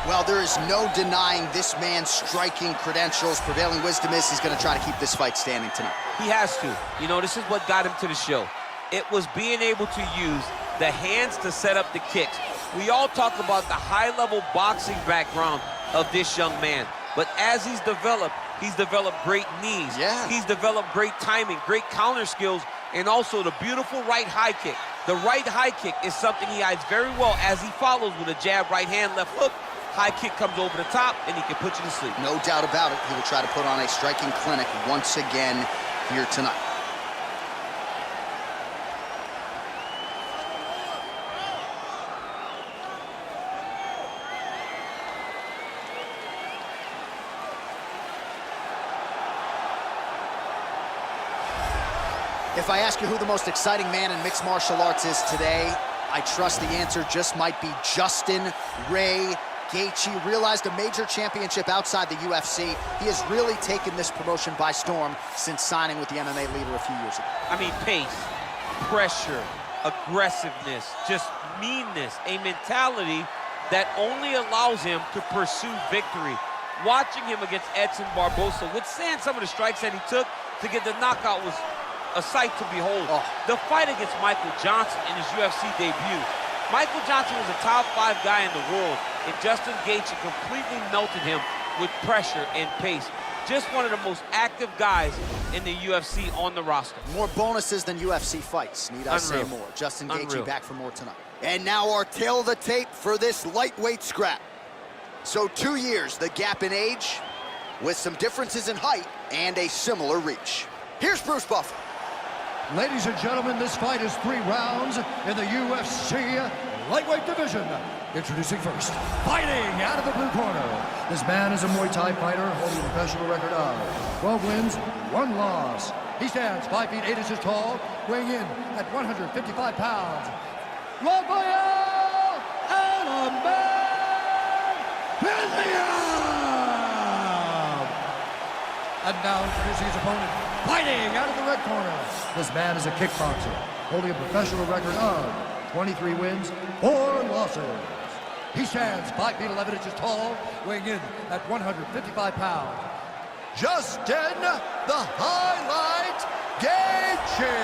Well, there is no denying this man's striking credentials. Prevailing wisdom is he's going to try to keep this fight standing tonight. He has to. You know, this is what got him to the show. It was being able to use the hands to set up the kicks. We all talk about the high-level boxing background of this young man. But as he's developed great knees. Yeah. He's developed great timing, great counter skills, and also the beautiful right high kick. The right high kick is something he hides very well as he follows with a jab, right hand, left hook. High kick comes over the top, and he can put you to sleep. No doubt about it. He will try to put on a striking clinic once again here tonight. If I ask you who the most exciting man in mixed martial arts is today, I trust the answer just might be Justin Ray Gaethje. Realized a major championship outside the UFC. He has really taken this promotion by storm since signing with the MMA leader a few years ago. I mean, pace, pressure, aggressiveness, just meanness, a mentality that only allows him to pursue victory. Watching him against Edson Barboza, withstand some of the strikes that he took to get the knockout was a sight to behold. Oh. The fight against Michael Johnson in his UFC debut, Michael Johnson was a top 5 guy in the world, and Justin Gaethje completely melted him with pressure and pace. Just one of the most active guys in the UFC on the roster. More bonuses than UFC fights, need I say more. Justin Gaethje back for more tonight. And now our tail of the tape for this lightweight scrap. So 2 years, the gap in age, with some differences in height and a similar reach. Here's Bruce Buffer. Ladies and gentlemen, this fight is 3 rounds in the UFC lightweight division. Introducing first, fighting out of the blue corner. This man is a Muay Thai fighter holding a professional record of 12 wins, 1 loss. He stands 5 feet 8 inches tall, weighing in at 155 pounds. Rafael Adaman Fiziev! And now introducing his opponent, fighting out of the red corner. This man is a kickboxer, holding a professional record of 23 wins, 4 losses. He stands 5 feet 11 inches tall, weighing in at 155 pounds. Justin, the Highlight Gaethje!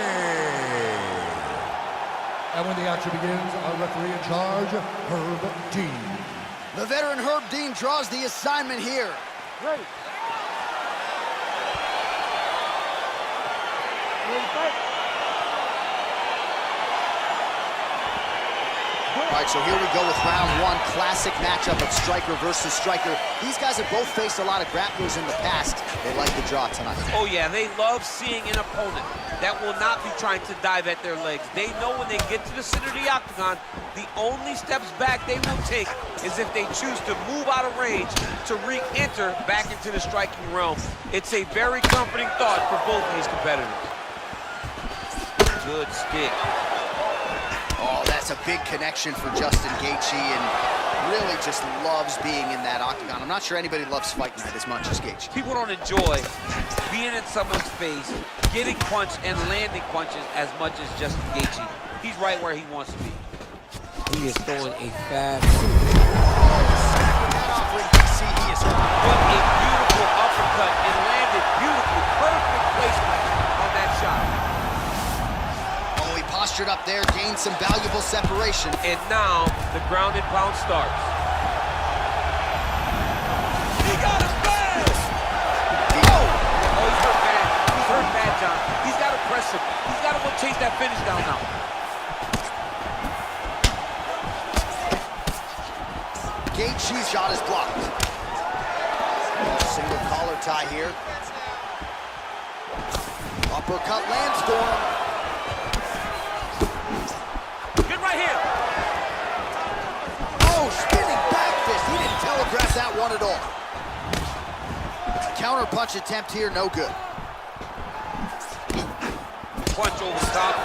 And when the action begins, our referee in charge, Herb Dean. The veteran Herb Dean draws the assignment here. Ready. All right, so here we go with round 1, classic matchup of striker versus striker. These guys have both faced a lot of grapplers in the past. They like the draw tonight. Oh yeah, they love seeing an opponent that will not be trying to dive at their legs. They know when they get to the center of the octagon, the only steps back they will take is if they choose to move out of range to re-enter back into the striking realm. It's a very comforting thought for both of these competitors. Good stick. Oh, that's a big connection for Justin Gaethje, and really just loves being in that octagon. I'm not sure anybody loves fight night as much as Gaethje. People don't enjoy being in someone's face, getting punched and landing punches as much as Justin Gaethje. He's right where he wants to be. He is throwing a fast. What a beautiful uppercut, and landed beautifully. Perfect placement on that shot. Postured up there, gained some valuable separation. And now the ground and pound starts. He got him fast! Oh, he's hurt bad. He's hurt bad, John. He's got to press him. He's got to go chase that finish down now. Gaethje's shot is blocked. Single collar tie here. Uppercut lands for him. Telegraph that one at all. Counter punch attempt here, no good. Punch over the top.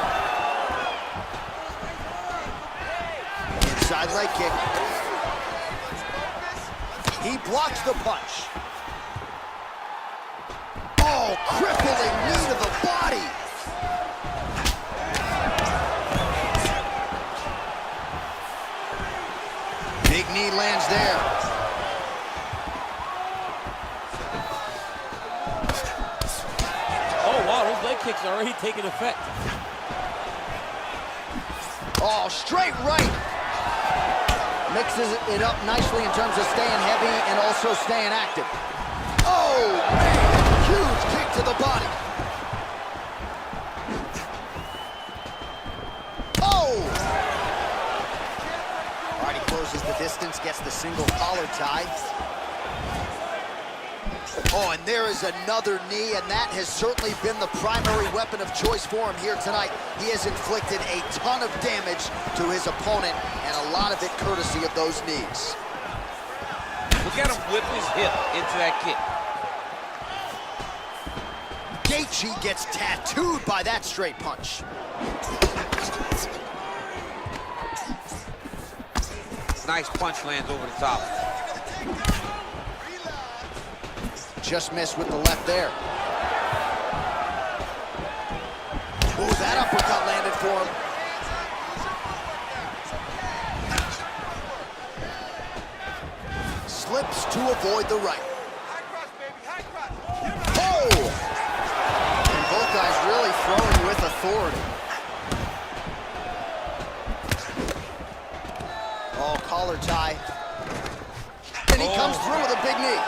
Inside leg kick. He blocks the punch. Oh, crippling knee to the body. Big knee lands there. Kicks are already taking effect. Oh, straight right. Mixes it up nicely in terms of staying heavy and also staying active. Oh, man, huge kick to the body. Oh! All right, he closes the distance, gets the single collar tie. Oh, and there is another knee, and that has certainly been the primary weapon of choice for him here tonight. He has inflicted a ton of damage to his opponent, and a lot of it courtesy of those knees. Look at him whip his hip into that kick. Gaethje gets tattooed by that straight punch. Nice punch lands over the top. Just missed with the left there. Oh, that uppercut landed for him. Slips to avoid the right. Oh! And both guys really throwing with authority. Oh, collar tie. And he comes through with a big knee.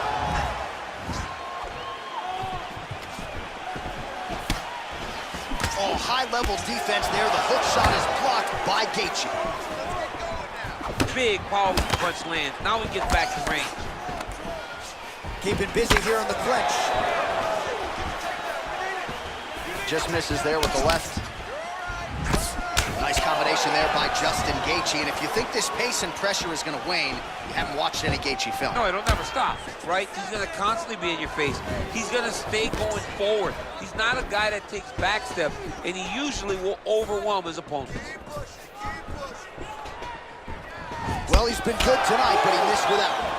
Oh, high-level defense there. The hook shot is blocked by Gaethje. Big, powerful punch lands. Now he gets back in range. Keeping busy here in the clinch. Just misses there with the left. Nice combination there by Justin Gaethje. And if you think this pace and pressure is going to wane, you haven't watched any Gaethje film. No, it'll never stop, right? He's going to constantly be in your face. He's going to stay going forward. He's not a guy that takes back steps, and he usually will overwhelm his opponents. Well, he's been good tonight, but he missed with that one.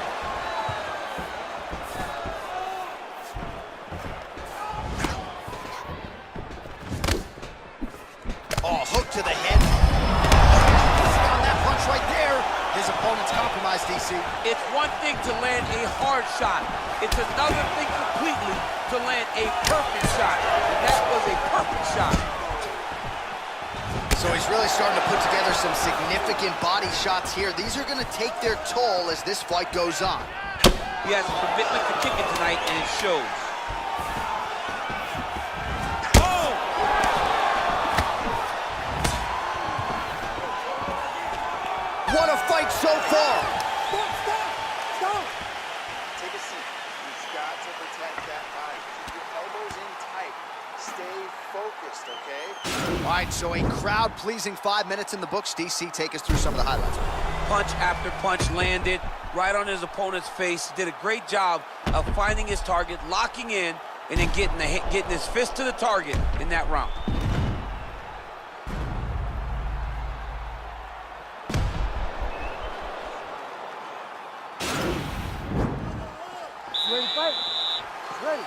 Oh, hook to the head. On that punch right there, his opponent's compromised, DC. It's one thing to land a hard shot. It's another thing completely to land a perfect shot. And that was a perfect shot. So he's really starting to put together some significant body shots here. These are going to take their toll as this fight goes on. He has a commitment to kicking tonight, and it shows. What a fight so far! Stop! Take a seat. You've got to protect that body. Keep your elbows in tight. Stay focused, okay? All right, so a crowd-pleasing 5 minutes in the books. DC, take us through some of the highlights. Punch after punch landed right on his opponent's face. Did a great job of finding his target, locking in, and then getting his fist to the target in that round. Ready to fight? Ready.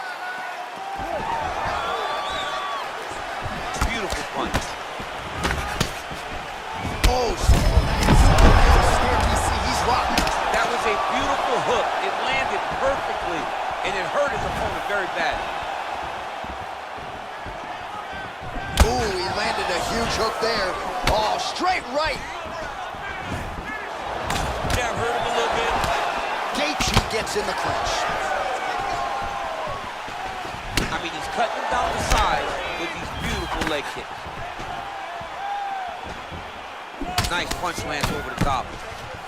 Beautiful punch. Oh, he's rocked. That was a beautiful hook. It landed perfectly, and it hurt his opponent very bad. Ooh, he landed a huge hook there. Oh, straight right. Jab hurt him a little bit. Gaethje gets in the clinch. I mean, he's cutting him down the side with these beautiful leg kicks. Nice punch lands over the top.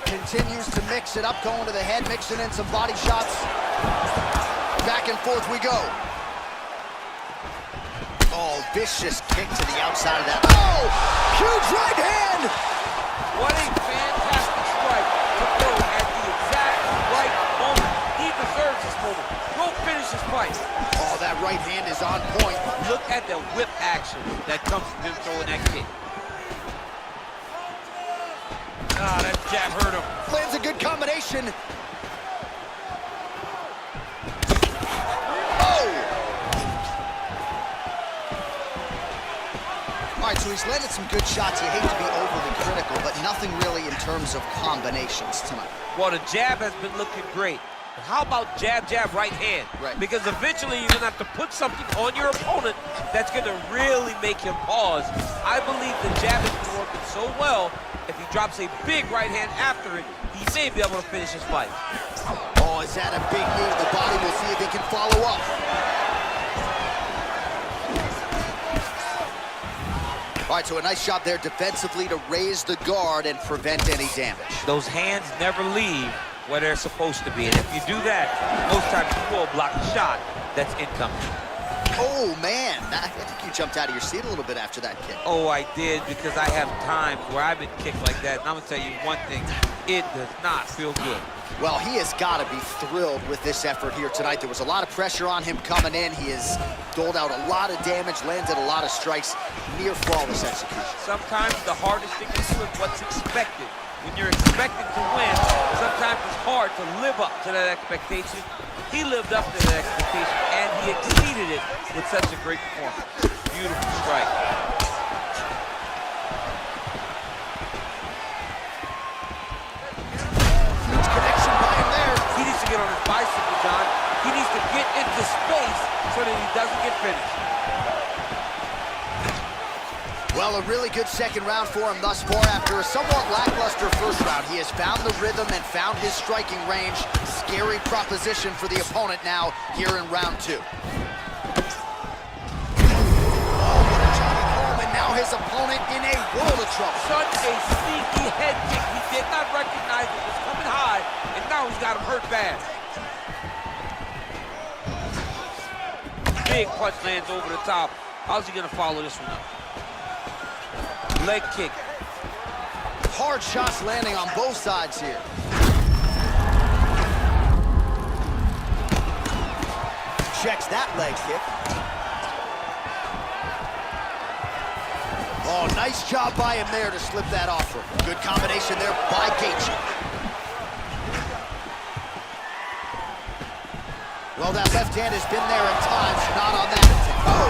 Continues to mix it up, going to the head, mixing in some body shots. Back and forth we go. Oh, vicious kick to the outside of that. Oh, huge right hand. What a fantastic strike to throw at the exact right moment. He deserves this moment. Go finish his fight. Oh, that right hand is on point. Look at the whip action that comes from him throwing that kick. Ah, that jab hurt him. Lands a good combination. Oh! All right, so he's landed some good shots. You hate to be overly critical, but nothing really in terms of combinations tonight. Well, the jab has been looking great. But how about jab, jab, right hand? Right. Because eventually you're going to have to put something on your opponent that's going to really make him pause. I believe the jab has been working so well, if he drops a big right hand after it, he may be able to finish his fight. Oh, is that a big knee to the body? We'll see if he can follow up. All right, so a nice job there defensively to raise the guard and prevent any damage. Those hands never leave where they're supposed to be. And if you do that, most times you will block a shot that's incoming. Oh, man. I think you jumped out of your seat a little bit after that kick. Oh, I did, because I have times where I've been kicked like that. And I'm going to tell you one thing, it does not feel good. Well, he has got to be thrilled with this effort here tonight. There was a lot of pressure on him coming in. He has doled out a lot of damage, landed a lot of strikes, near flawless execution. Sometimes the hardest thing to do is what's expected. When you're expected to win, sometimes it's hard to live up to that expectation. He lived up to that expectation, and he exceeded it with such a great performance. Beautiful strike. Huge connection by him there. He needs to get on his bicycle, John. He needs to get into space so that he doesn't get finished. Well, a really good second round for him thus far. After a somewhat lackluster first round, he has found the rhythm and found his striking range. Scary proposition for the opponent now here in round 2. Now his opponent in a world of trouble. Such a sneaky head kick. He did not recognize it was coming high, and now he's got him hurt bad. Big punch lands over the top. How's he gonna follow this one up? Leg kick. Hard shots landing on both sides here. Checks that leg kick. Oh, nice job by him there to slip that off him. Good combination there by Gaethje. Well, that left hand has been there at times, not on that attempt. Oh!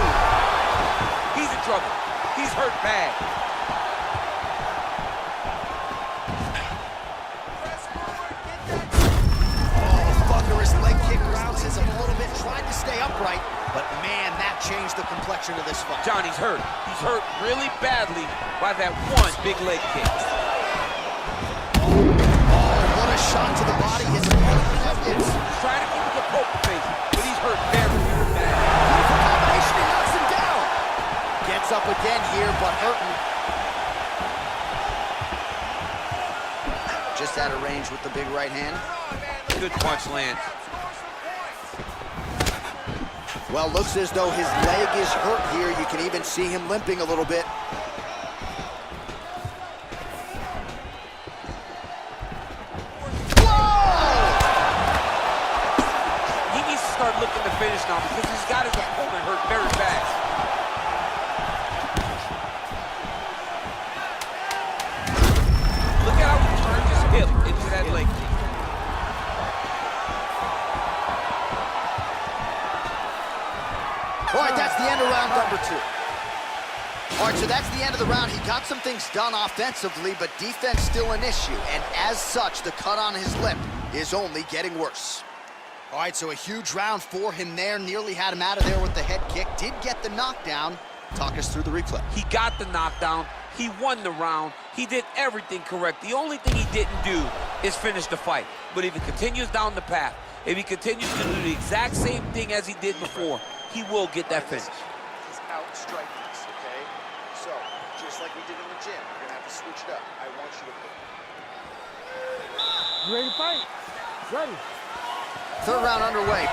He's in trouble. He's hurt bad. Oh, thunderous leg kick grounds his opponent. Tried to stay upright, but man, that changed the complexion of this fight. Johnny's hurt. He's hurt really badly by that one big leg kick. Oh, what a shot to the body. His opponent He's trying to keep it a poker face, but he's hurt very, very bad. beautiful combination. He knocks him down. Gets up again here, but hurting. Just out of range with the big right hand. Good punch lands. Well, looks as though his leg is hurt here. You can even see him limping a little bit. He needs to start looking to finish now because he's got his opponent hurt very bad. Look at how he turned his hip into that leg kick. All right, that's the end of round number 2. All right, so that's the end of the round. He got some things done offensively, but defense still an issue. And as such, the cut on his lip is only getting worse. All right, so a huge round for him there. Nearly had him out of there with the head kick. Did get the knockdown. Talk us through the replay. He got the knockdown. He won the round. He did everything correct. The only thing he didn't do is finish the fight. But if he continues down the path, if he continues to do the exact same thing as he did before, he will get that finish. He's outstriking us, okay? So, just like we did in the gym, we're gonna have to switch it up. I want you to put. You ready to fight? Ready. Third round underway.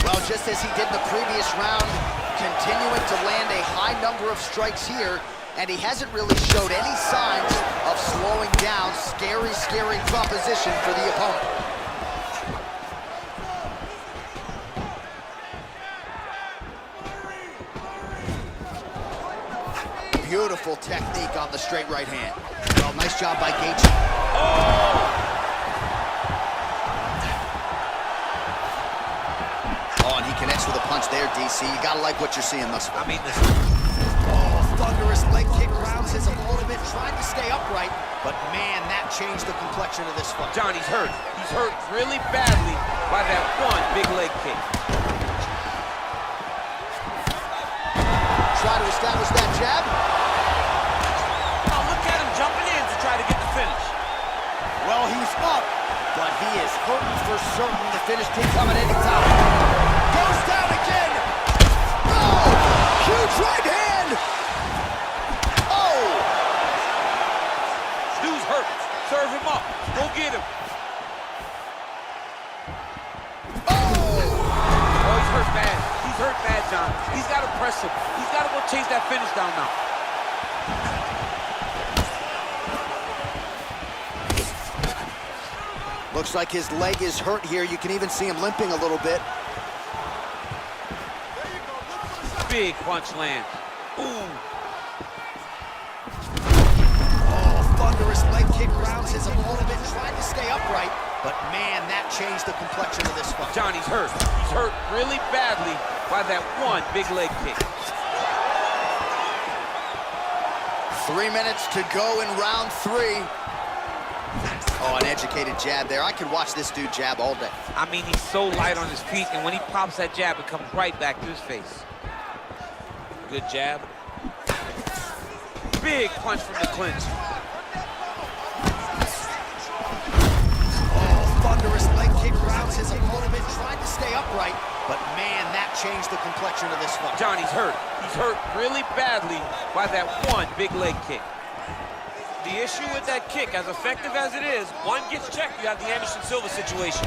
Well, just as he did the previous round, continuing to land a high number of strikes here, and he hasn't really showed any signs of slowing down. Scary, scary proposition for the opponent. Beautiful technique on the straight right hand. Well, nice job by Gaethje. Oh, and he connects with a punch there, DC. You gotta like what you're seeing thus far. I mean, this. Oh, thunderous leg kick grounds his opponent. Tried to stay upright, but man, that changed the complexion of this fight. Johnny's hurt. He's hurt really badly by that one big leg kick. Try to establish that jab. Now look at him jumping in to try to get the finish. Well, he's up, but he is hurting for certain. The finish can come at any time. Goes down again. Oh, huge right hand. Oh. Dude's hurt. Serve him up. Go get him. Oh, he's hurt bad. He's hurt bad, John. He's got to press him. He's got to go chase that finish down now. Looks like his leg is hurt here. You can even see him limping a little bit. Big punch land. Ooh. Oh, thunderous leg kick grounds his opponent. Tried to stay upright, but man, that changed the complexion of this fight. Johnny's hurt. He's hurt really badly by that one big leg kick. 3 minutes to go in round 3. Oh, an educated jab there. I could watch this dude jab all day. I mean, he's so light on his feet, and when he pops that jab, it comes right back to his face. Good jab. Big punch from the clinch. Oh, thunderous leg kick rounds his opponent. Tried to stay upright, but man, that changed the complexion of this fight. Johnny's hurt. He's hurt really badly by that one big leg kick. The issue with that kick, as effective as it is, one gets checked, you have the Anderson Silva situation.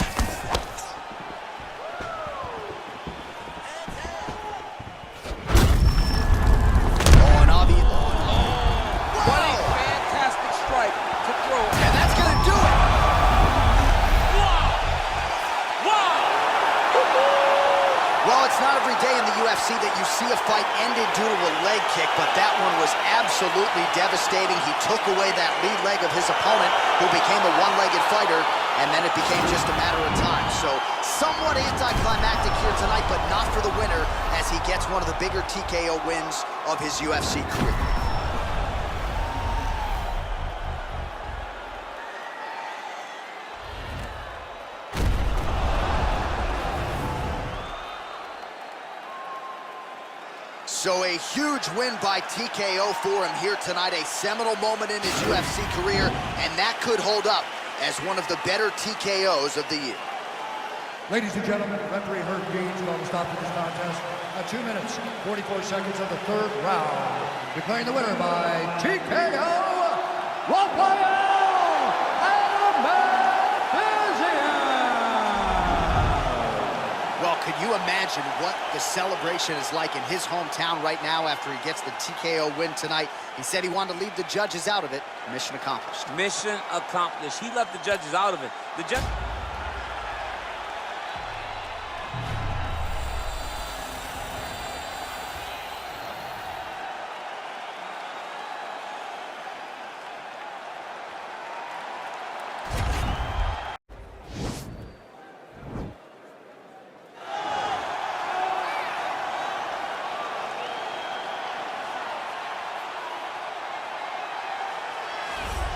Oh, and obvious. What a fantastic strike to throw. And that's going to do it. Wow! Wow! Well, it's not every day in the UFC that you see a fight ended due to a leg kick, but that one was absolutely devastating. He took away that lead leg of his opponent, who became a one-legged fighter, and then it became just a matter of time. So somewhat anticlimactic here tonight, but not for the winner, as he gets one of the bigger TKO wins of his UFC career. So a huge win by TKO for him here tonight, a seminal moment in his UFC career, and that could hold up as one of the better TKOs of the year. Ladies and gentlemen, referee Herb Dean's going to stop this contest at 2 minutes, 44 seconds of the third round, declaring the winner by TKO, Rafael Well, could you imagine what the celebration is like in his hometown right now after he gets the TKO win tonight? He said he wanted to leave the judges out of it. Mission accomplished. Mission accomplished. He left the judges out of it. The judge...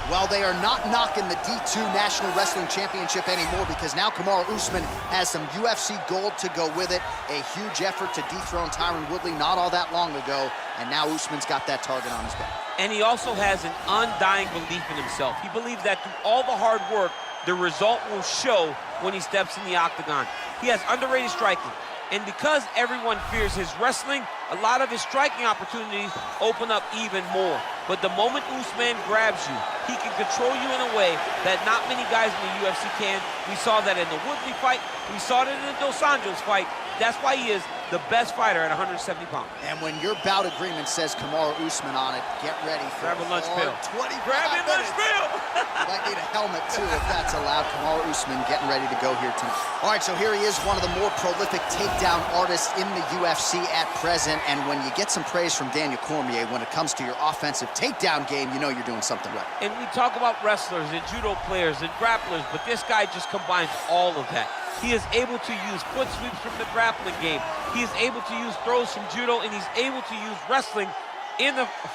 Well, they are not knocking the D2 National Wrestling Championship anymore, because now Kamaru Usman has some UFC gold to go with it. A huge effort to dethrone Tyron Woodley not all that long ago, and now Usman's got that target on his back. And he also has an undying belief in himself. He believes that through all the hard work, the result will show when he steps in the octagon. He has underrated striking. And because everyone fears his wrestling, a lot of his striking opportunities open up even more. But the moment Usman grabs you, he can control you in a way that not many guys in the UFC can. We saw that in the Woodley fight. We saw that in the Dos Anjos fight. That's why he is the best fighter at 170 pounds. And when your bout agreement says Kamaru Usman on it, get ready for Grab a lunch pill. 25 Grab your lunch minutes. pill! You might need a helmet, too, if that's allowed. Kamaru Usman getting ready to go here tonight. All right, so here he is, one of the more prolific takedown artists in the UFC at present. And when you get some praise from Daniel Cormier when it comes to your offensive takedown game, you know you're doing something right. And we talk about wrestlers and judo players and grapplers, but this guy just combines all of that. He is able to use foot sweeps from the grappling game. He is able to use throws from judo, and he's able to use wrestling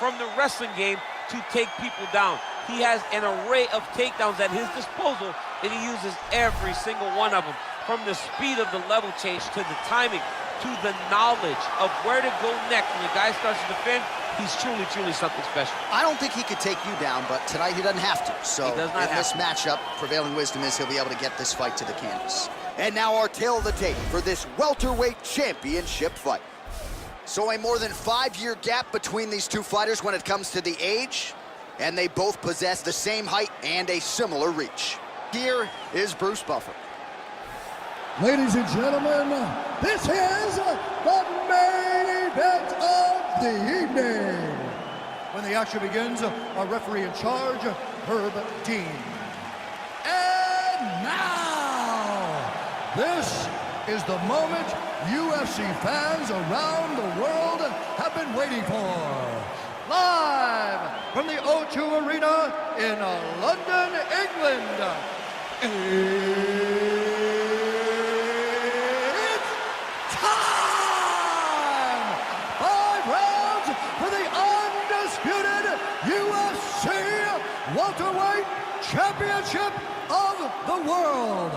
from the wrestling game to take people down. He has an array of takedowns at his disposal, and he uses every single one of them. From the speed of the level change, to the timing, to the knowledge of where to go next when the guy starts to defend. He's truly, truly something special. I don't think he could take you down, but tonight he doesn't have to. So He does not in have this to. matchup, prevailing wisdom is he'll be able to get this fight to the canvas. And now our tale of the tape for this welterweight championship fight. So a more than 5-year gap between these two fighters when it comes to the age, and they both possess the same height and a similar reach. Here is Bruce Buffer. Ladies and gentlemen, this is the main event of the evening. When the action begins, our referee in charge, Herb Dean. And now, this is the moment UFC fans around the world have been waiting for. Live from the O2 Arena in London, England. It's time! 5 rounds for the undisputed UFC Welterweight Championship of the World.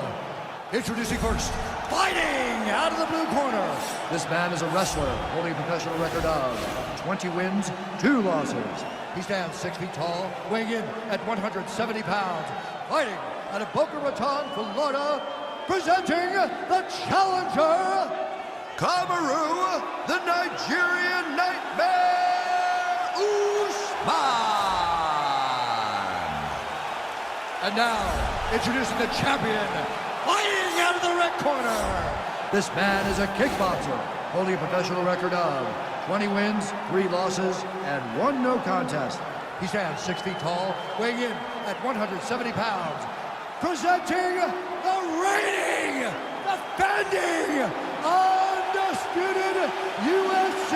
Introducing first, fighting out of the blue corner. This man is a wrestler holding a professional record of 20 wins, 2 losses. He stands 6 feet tall, weighing in at 170 pounds. Fighting out of Boca Raton, Florida, presenting the challenger, Kamaru, the Nigerian Nightmare Usman. And now, introducing the champion, fighting out of the red corner. This man is a kickboxer, holding a professional record of 20 wins, 3 losses, and 1 no contest. He stands 6 feet tall, weighing in at 170 pounds. Presenting the reigning, defending, undisputed UFC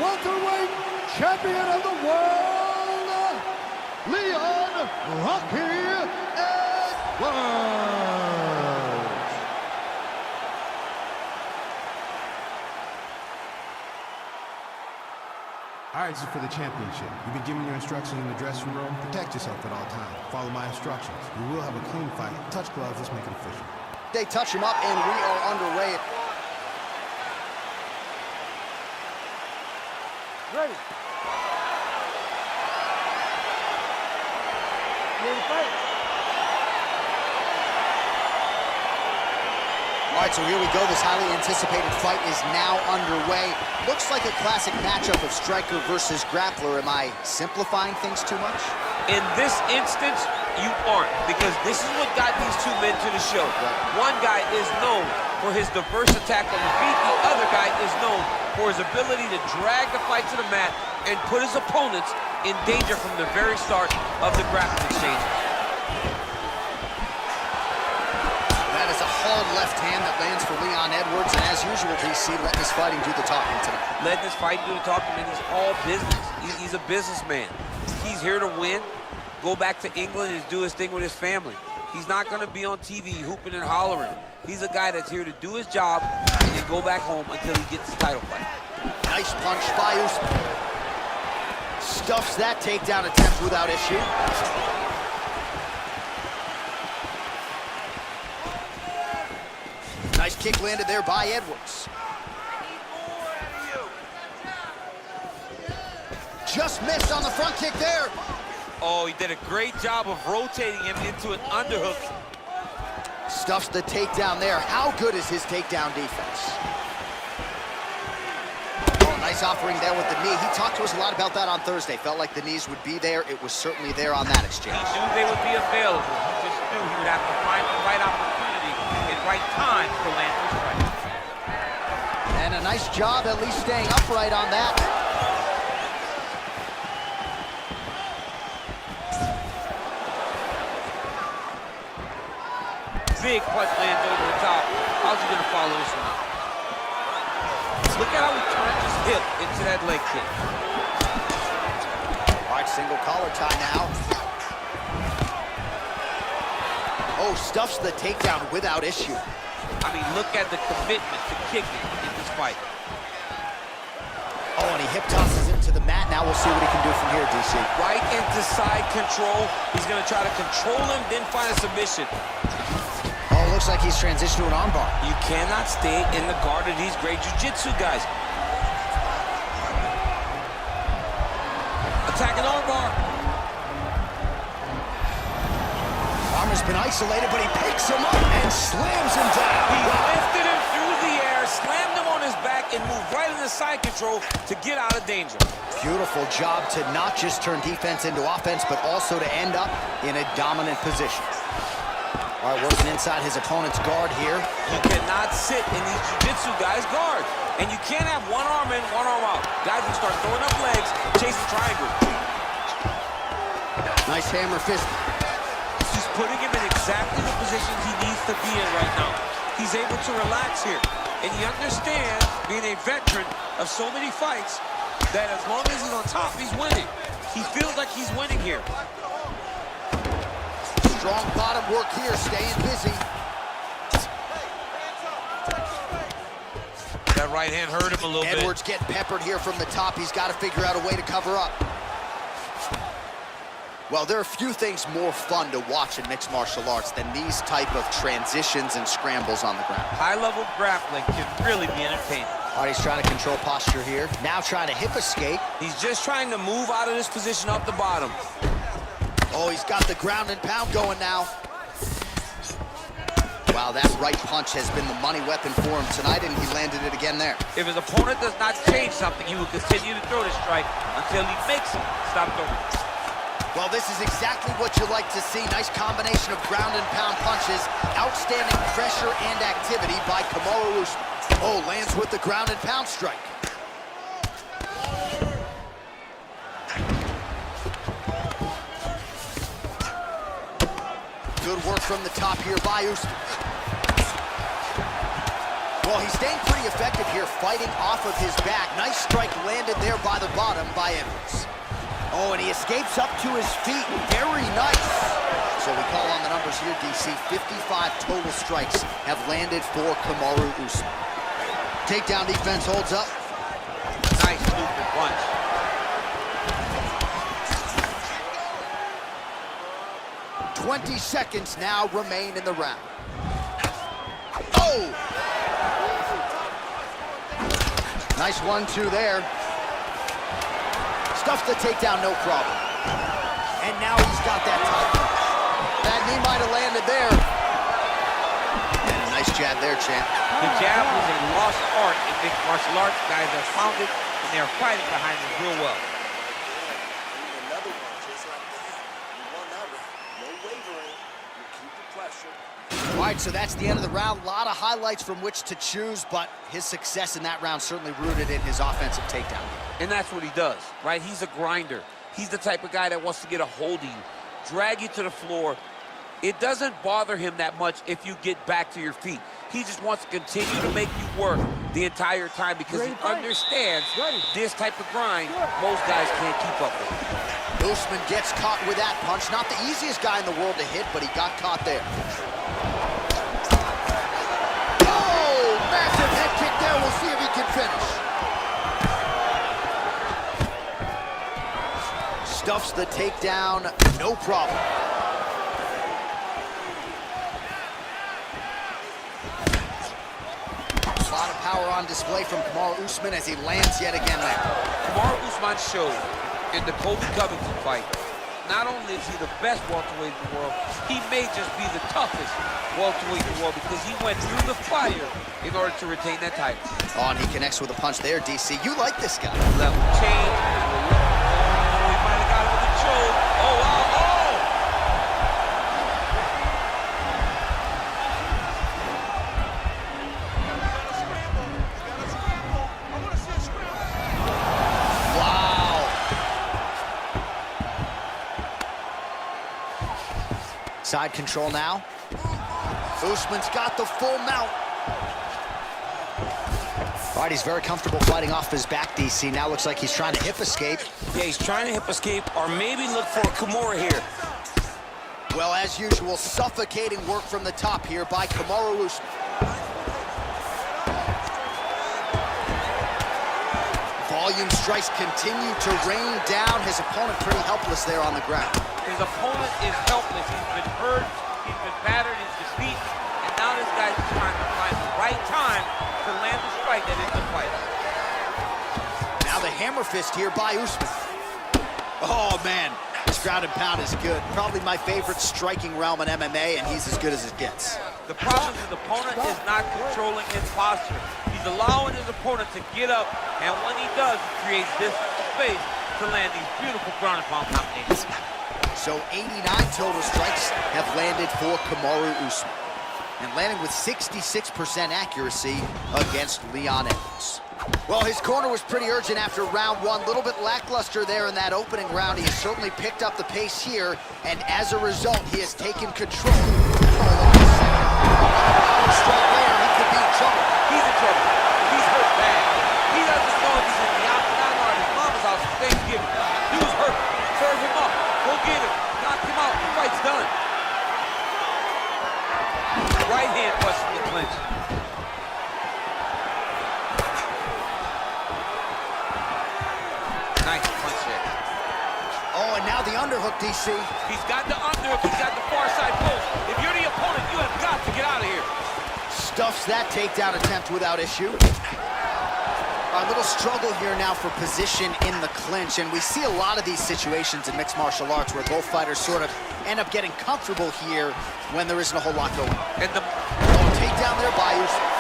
welterweight champion of the world, Leon Rocky Edwards. All right, this is for the championship. You've been given your instructions in the dressing room. Protect yourself at all times. Follow my instructions. We will have a clean fight. Touch gloves. Let's make it official. They touch him up, and we are underway. Ready. Ready to fight. All right, so here we go. This highly anticipated fight is now underway. Looks like a classic matchup of striker versus grappler. Am I simplifying things too much? In this instance, you aren't, because this is what got these two men to the show. One guy is known for his diverse attack on the feet. The other guy is known for his ability to drag the fight to the mat and put his opponents in danger from the very start of the grappling exchange. That is a hard left hand that lands for Leon Edwards, and as usual, DC, letting his fighting do the talking tonight. Letting his fighting do the talking, man. He's all business. He's a businessman. He's here to win, go back to England and do his thing with his family. He's not going to be on TV hooping and hollering. He's a guy that's here to do his job and then go back home until he gets the title fight. Nice punch by Usman. Stuffs that takedown attempt without issue. Nice kick landed there by Edwards. Just missed on the front kick there. Oh, he did a great job of rotating him into an underhook. Stuffs the takedown there. How good is his takedown defense? Oh, nice offering there with the knee. He talked to us a lot about that on Thursday. Felt like the knees would be there. It was certainly there on that exchange. He knew they would be available. He just knew he would have to find the right opportunity and right time to land his strike. And a nice job at least staying upright on that. Big punch lands over the top. How's he gonna follow this one up? Look at how he turned his hip into that leg kick. All right, single collar tie now. Oh, stuffs the takedown without issue. I mean, look at the commitment to kicking in this fight. Oh, and he hip tosses him to the mat. Now we'll see what he can do from here, DC. Right into side control. He's gonna try to control him, then find a submission. Oh, looks like he's transitioned to an armbar. You cannot stay in the guard of these great jiu-jitsu guys. Attacking armbar. Farmer's been isolated, but he picks him up and slams him down. He lifted him through the air, slammed him on his back, and moved right into side control to get out of danger. Beautiful job to not just turn defense into offense, but also to end up in a dominant position. All right, working inside his opponent's guard here. You cannot sit in these jiu-jitsu guys' guard. And you can't have one arm in, one arm out. Guys will start throwing up legs, chasing triangle. Nice hammer fist. He's putting him in exactly the positions he needs to be in right now. He's able to relax here. And you understand, being a veteran of so many fights, that as long as he's on top, he's winning. He feels like he's winning here. Strong bottom work here, staying busy. That right hand hurt him a little bit. Edwards getting peppered here from the top. He's got to figure out a way to cover up. Well, there are few things more fun to watch in mixed martial arts than these type of transitions and scrambles on the ground. High-level grappling can really be entertaining. All right, he's trying to control posture here. Now trying to hip escape. He's just trying to move out of this position off the bottom. Oh, he's got the ground and pound going now. Wow, that right punch has been the money weapon for him tonight, and he landed it again there. If his opponent does not change something, he will continue to throw the strike until he makes him stop throwing. Well, this is exactly what you like to see. Nice combination of ground and pound punches. Outstanding pressure and activity by Kamaru Usman. Oh, lands with the ground and pound strike. Good work from the top here by Usman. Well, he's staying pretty effective here, fighting off of his back. Nice strike landed there by the bottom by Edwards. Oh, and he escapes up to his feet. Very nice. So we call on the numbers here, DC. 55 total strikes have landed for Kamaru Usman. Takedown defense holds up. Nice looping punch. "20 seconds now remain in the round. Oh! Nice 1-2 there. Stuffs the takedown, no problem. And now he's got that top punch. That knee might have landed there. And a nice jab there, champ. The jab was a lost art in mixed martial arts. Guys have found it, and they're fighting behind it real well. Another one just like that. You won that round. No wavering. You keep the pressure. All right, so that's the end of the round. A lot of highlights from which to choose, but his success in that round certainly rooted in his offensive takedown. And that's what he does, right? He's a grinder. He's the type of guy that wants to get a hold of you, drag you to the floor. It doesn't bother him that much if you get back to your feet. He just wants to continue to make you work the entire time because he understands this type of grind most guys can't keep up with. Usman gets caught with that punch. Not the easiest guy in the world to hit, but he got caught there. Oh, massive head kick there. We'll see if he can finish. Stuffs the takedown, no problem. A lot of power on display from Kamaru Usman as he lands yet again there. Kamaru Usman showed in the Colby Covington fight, not only is he the best welterweight in the world, he may just be the toughest welterweight in the world because he went through the fire in order to retain that title. Oh, and he connects with a punch there, DC. You like this guy. Level change. Oh, he might have got him with a choke. Oh, wow. Side control now. Usman's got the full mount. All right, he's very comfortable fighting off his back, DC. Now looks like he's trying to hip escape. Yeah, he's trying to hip escape or maybe look for a Kimura here. Well, as usual, suffocating work from the top here by Kamaru Usman. Volume strikes continue to rain down. His opponent pretty helpless there on the ground. His opponent is helpless. He's been hurt, he's been battered, he's defeat, and now this guy's trying to find the right time to land the strike that ends the fight. Now the hammer fist here by Usman. Oh, man, this ground and pound is good. Probably my favorite striking realm in MMA, and he's as good as it gets. The problem is his opponent is not controlling his posture. He's allowing his opponent to get up, and when he does, he creates this space to land these beautiful ground and pound combinations. So 89 total strikes have landed for Kamaru Usman. And landing with 66% accuracy against Leon Edwards. Well, his corner was pretty urgent after round one. A little bit lackluster there in that opening round. He has certainly picked up the pace here, and as a result, he has taken control. Strike there, he could be in trouble. He's in trouble. He's hurt bad. He doesn't know if he's in the octagon or at his mama's house for Thanksgiving. He was hurt. Serve him up. Go get him. Knock him out. The fight's done. Right hand busting the clinch. Nice punch there. Oh, and now the underhook look, DC. He's got the under, he's got the far side post. If you're the opponent, you have got to get out of here. Stuffs that takedown attempt without issue. A little struggle here now for position in the clinch, and we see a lot of these situations in mixed martial arts where both fighters sort of end up getting comfortable here when there isn't a whole lot going on. And the takedown there by Usman.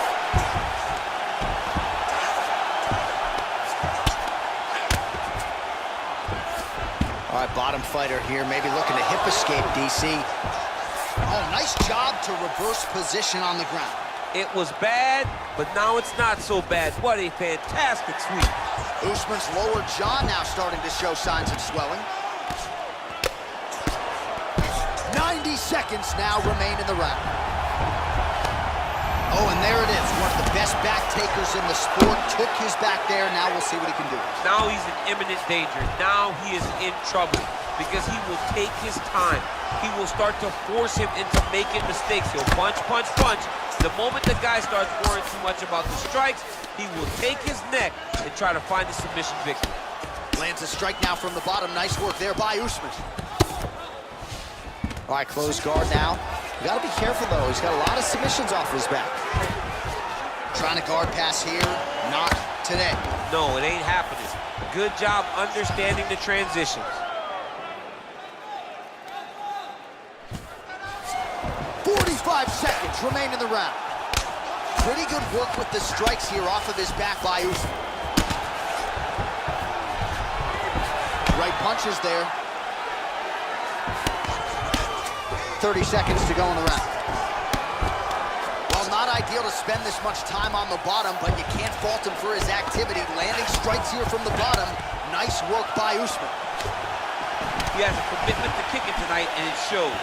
All right, bottom fighter here, maybe looking to hip escape, DC. Oh, nice job to reverse position on the ground. It was bad, but now it's not so bad. What a fantastic sweep. Usman's lower jaw now starting to show signs of swelling. 90 seconds now remain in the round. Oh, and there it is. One of the best back takers in the sport. Took his back there. Now we'll see what he can do. Now he's in imminent danger. Now he is in trouble because he will take his time. He will start to force him into making mistakes. He'll punch, punch, punch. The moment the guy starts worrying too much about the strikes, he will take his neck and try to find the submission victory. Lands a strike now from the bottom. Nice work there by Usman. All right, close guard now. You gotta be careful though. He's got a lot of submissions off his back. Trying to guard pass here. Not today. No, it ain't happening. Good job understanding the transitions. 45 seconds remain in the round. Pretty good work with the strikes here off of his back by Usman. Right punches there. 30 seconds to go in the round. Well, not ideal to spend this much time on the bottom, but you can't fault him for his activity. Landing strikes here from the bottom. Nice work by Usman. He has a commitment to kicking tonight, and it shows.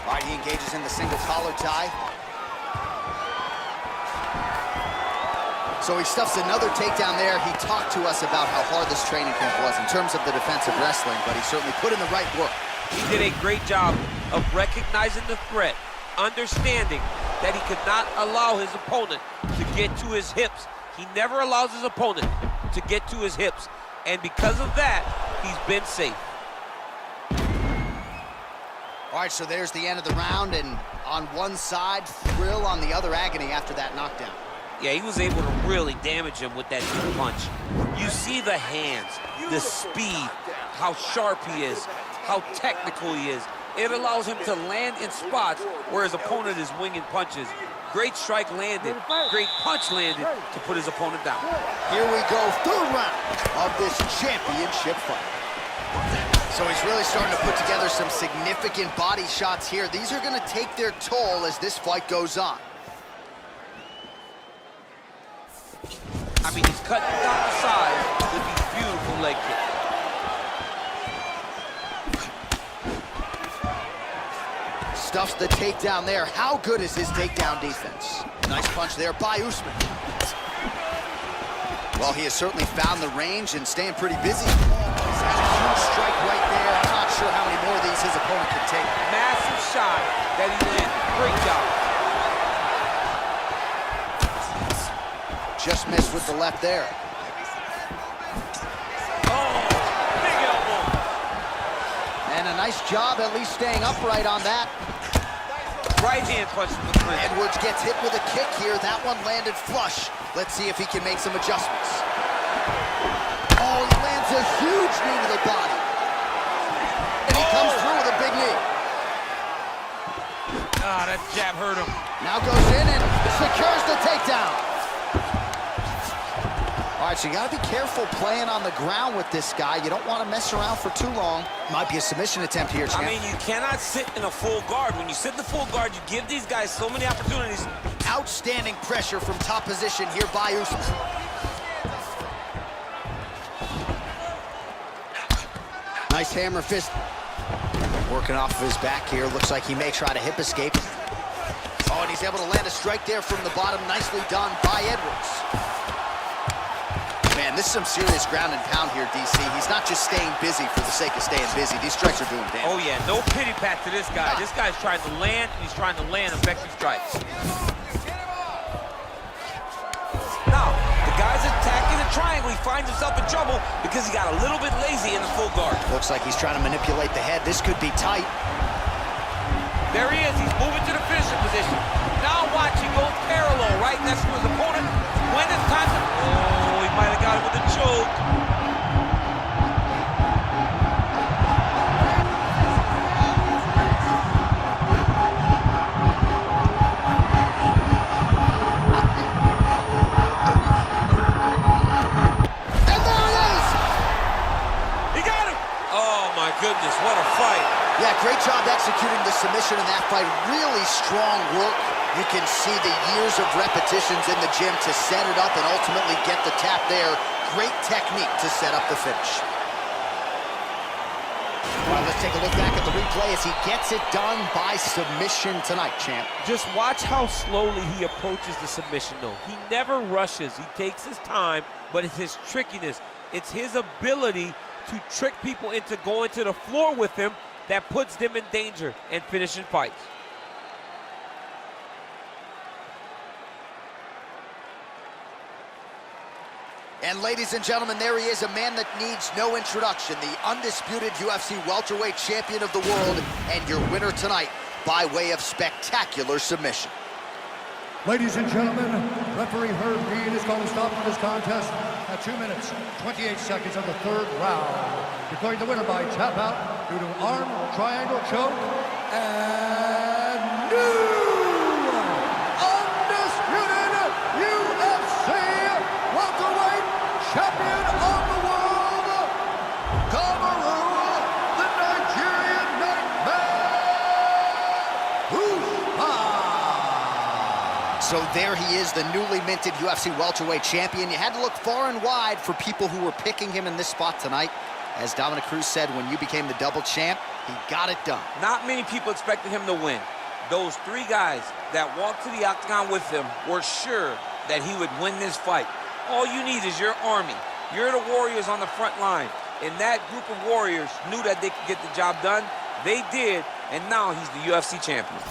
All right, he engages in the single collar tie. So he stuffs another takedown there. He talked to us about how hard this training camp was in terms of the defensive wrestling, but he certainly put in the right work. He did a great job of recognizing the threat, understanding that he could not allow his opponent to get to his hips. He never allows his opponent to get to his hips, and because of that, he's been safe. All right, so there's the end of the round, and on one side, thrill, on the other, agony after that knockdown. Yeah, he was able to really damage him with that deep punch. You see the hands, the speed, how sharp he is, how technical he is. It allows him to land in spots where his opponent is winging punches. Great strike landed, great punch landed to put his opponent down. Here we go, third round of this championship fight. So he's really starting to put together some significant body shots here. These are gonna take their toll as this fight goes on. I mean, he's cutting down the side with these beautiful leg kicks. Stuffs the takedown there. How good is his takedown defense? Nice punch there by Usman. Well, he has certainly found the range and staying pretty busy. He's got a huge strike right there. I'm not sure how many more of these his opponent can take. Massive shot that he landed. Great job. Just missed with the left there. Oh, big elbow. And a nice job at least staying upright on that. Right hand punch from the clinch. Edwards gets hit with a kick here. That one landed flush. Let's see if he can make some adjustments. Oh, he lands a huge knee to the body. And he comes through with a big knee. Ah, that jab hurt him. Now goes in and secures the takedown. All right, so you gotta be careful playing on the ground with this guy. You don't want to mess around for too long. Might be a submission attempt here, champ. I mean, you cannot sit in a full guard. When you sit in the full guard, you give these guys so many opportunities. Outstanding pressure from top position here by Usman. Nice hammer fist. Working off of his back here. Looks like he may try to hip escape. Oh, and he's able to land a strike there from the bottom. Nicely done by Edwards. Man, this is some serious ground and pound here, DC. He's not just staying busy for the sake of staying busy. These strikes are doing damage. Oh, yeah, no pity pat to this guy. This guy's trying to land, and he's trying to land effective strikes. Now, the guy he finds himself in trouble because he got a little bit lazy in the full guard. Looks like he's trying to manipulate the head. This could be tight. There he is. He's moving to the finishing position. Now watch, he goes parallel, right next to his opponent. When it's time to... Oh, he might have got him with a choke. And there it is! He got him! Oh, my goodness, what a fight. Yeah, great job executing the submission in that fight. Really strong work. You can see the years of repetitions in the gym to set it up and ultimately get the tap there. Great technique to set up the finish. All right, let's take a look back at the replay as he gets it done by submission tonight, champ. Just watch how slowly he approaches the submission, though. He never rushes. He takes his time, but it's his trickiness. It's his ability to trick people into going to the floor with him that puts them in danger and finishing fights. And ladies and gentlemen, there he is, a man that needs no introduction, the undisputed UFC welterweight champion of the world, and your winner tonight by way of spectacular submission. Ladies and gentlemen, referee Herb Dean is going to stop this contest at 2 minutes, 28 seconds of the third round, declaring the winner by tap out due to arm triangle choke and new undisputed UFC welterweight champion of the world, Kamaru, the Nigerian Nightmare, Usman. So there he is, the newly minted UFC welterweight champion. You had to look far and wide for people who were picking him in this spot tonight. As Dominick Cruz said, when you became the double champ, he got it done. Not many people expected him to win. Those three guys that walked to the octagon with him were sure that he would win this fight. All you need is your army. You're the warriors on the front line. And that group of warriors knew that they could get the job done. They did, and now he's the UFC champion.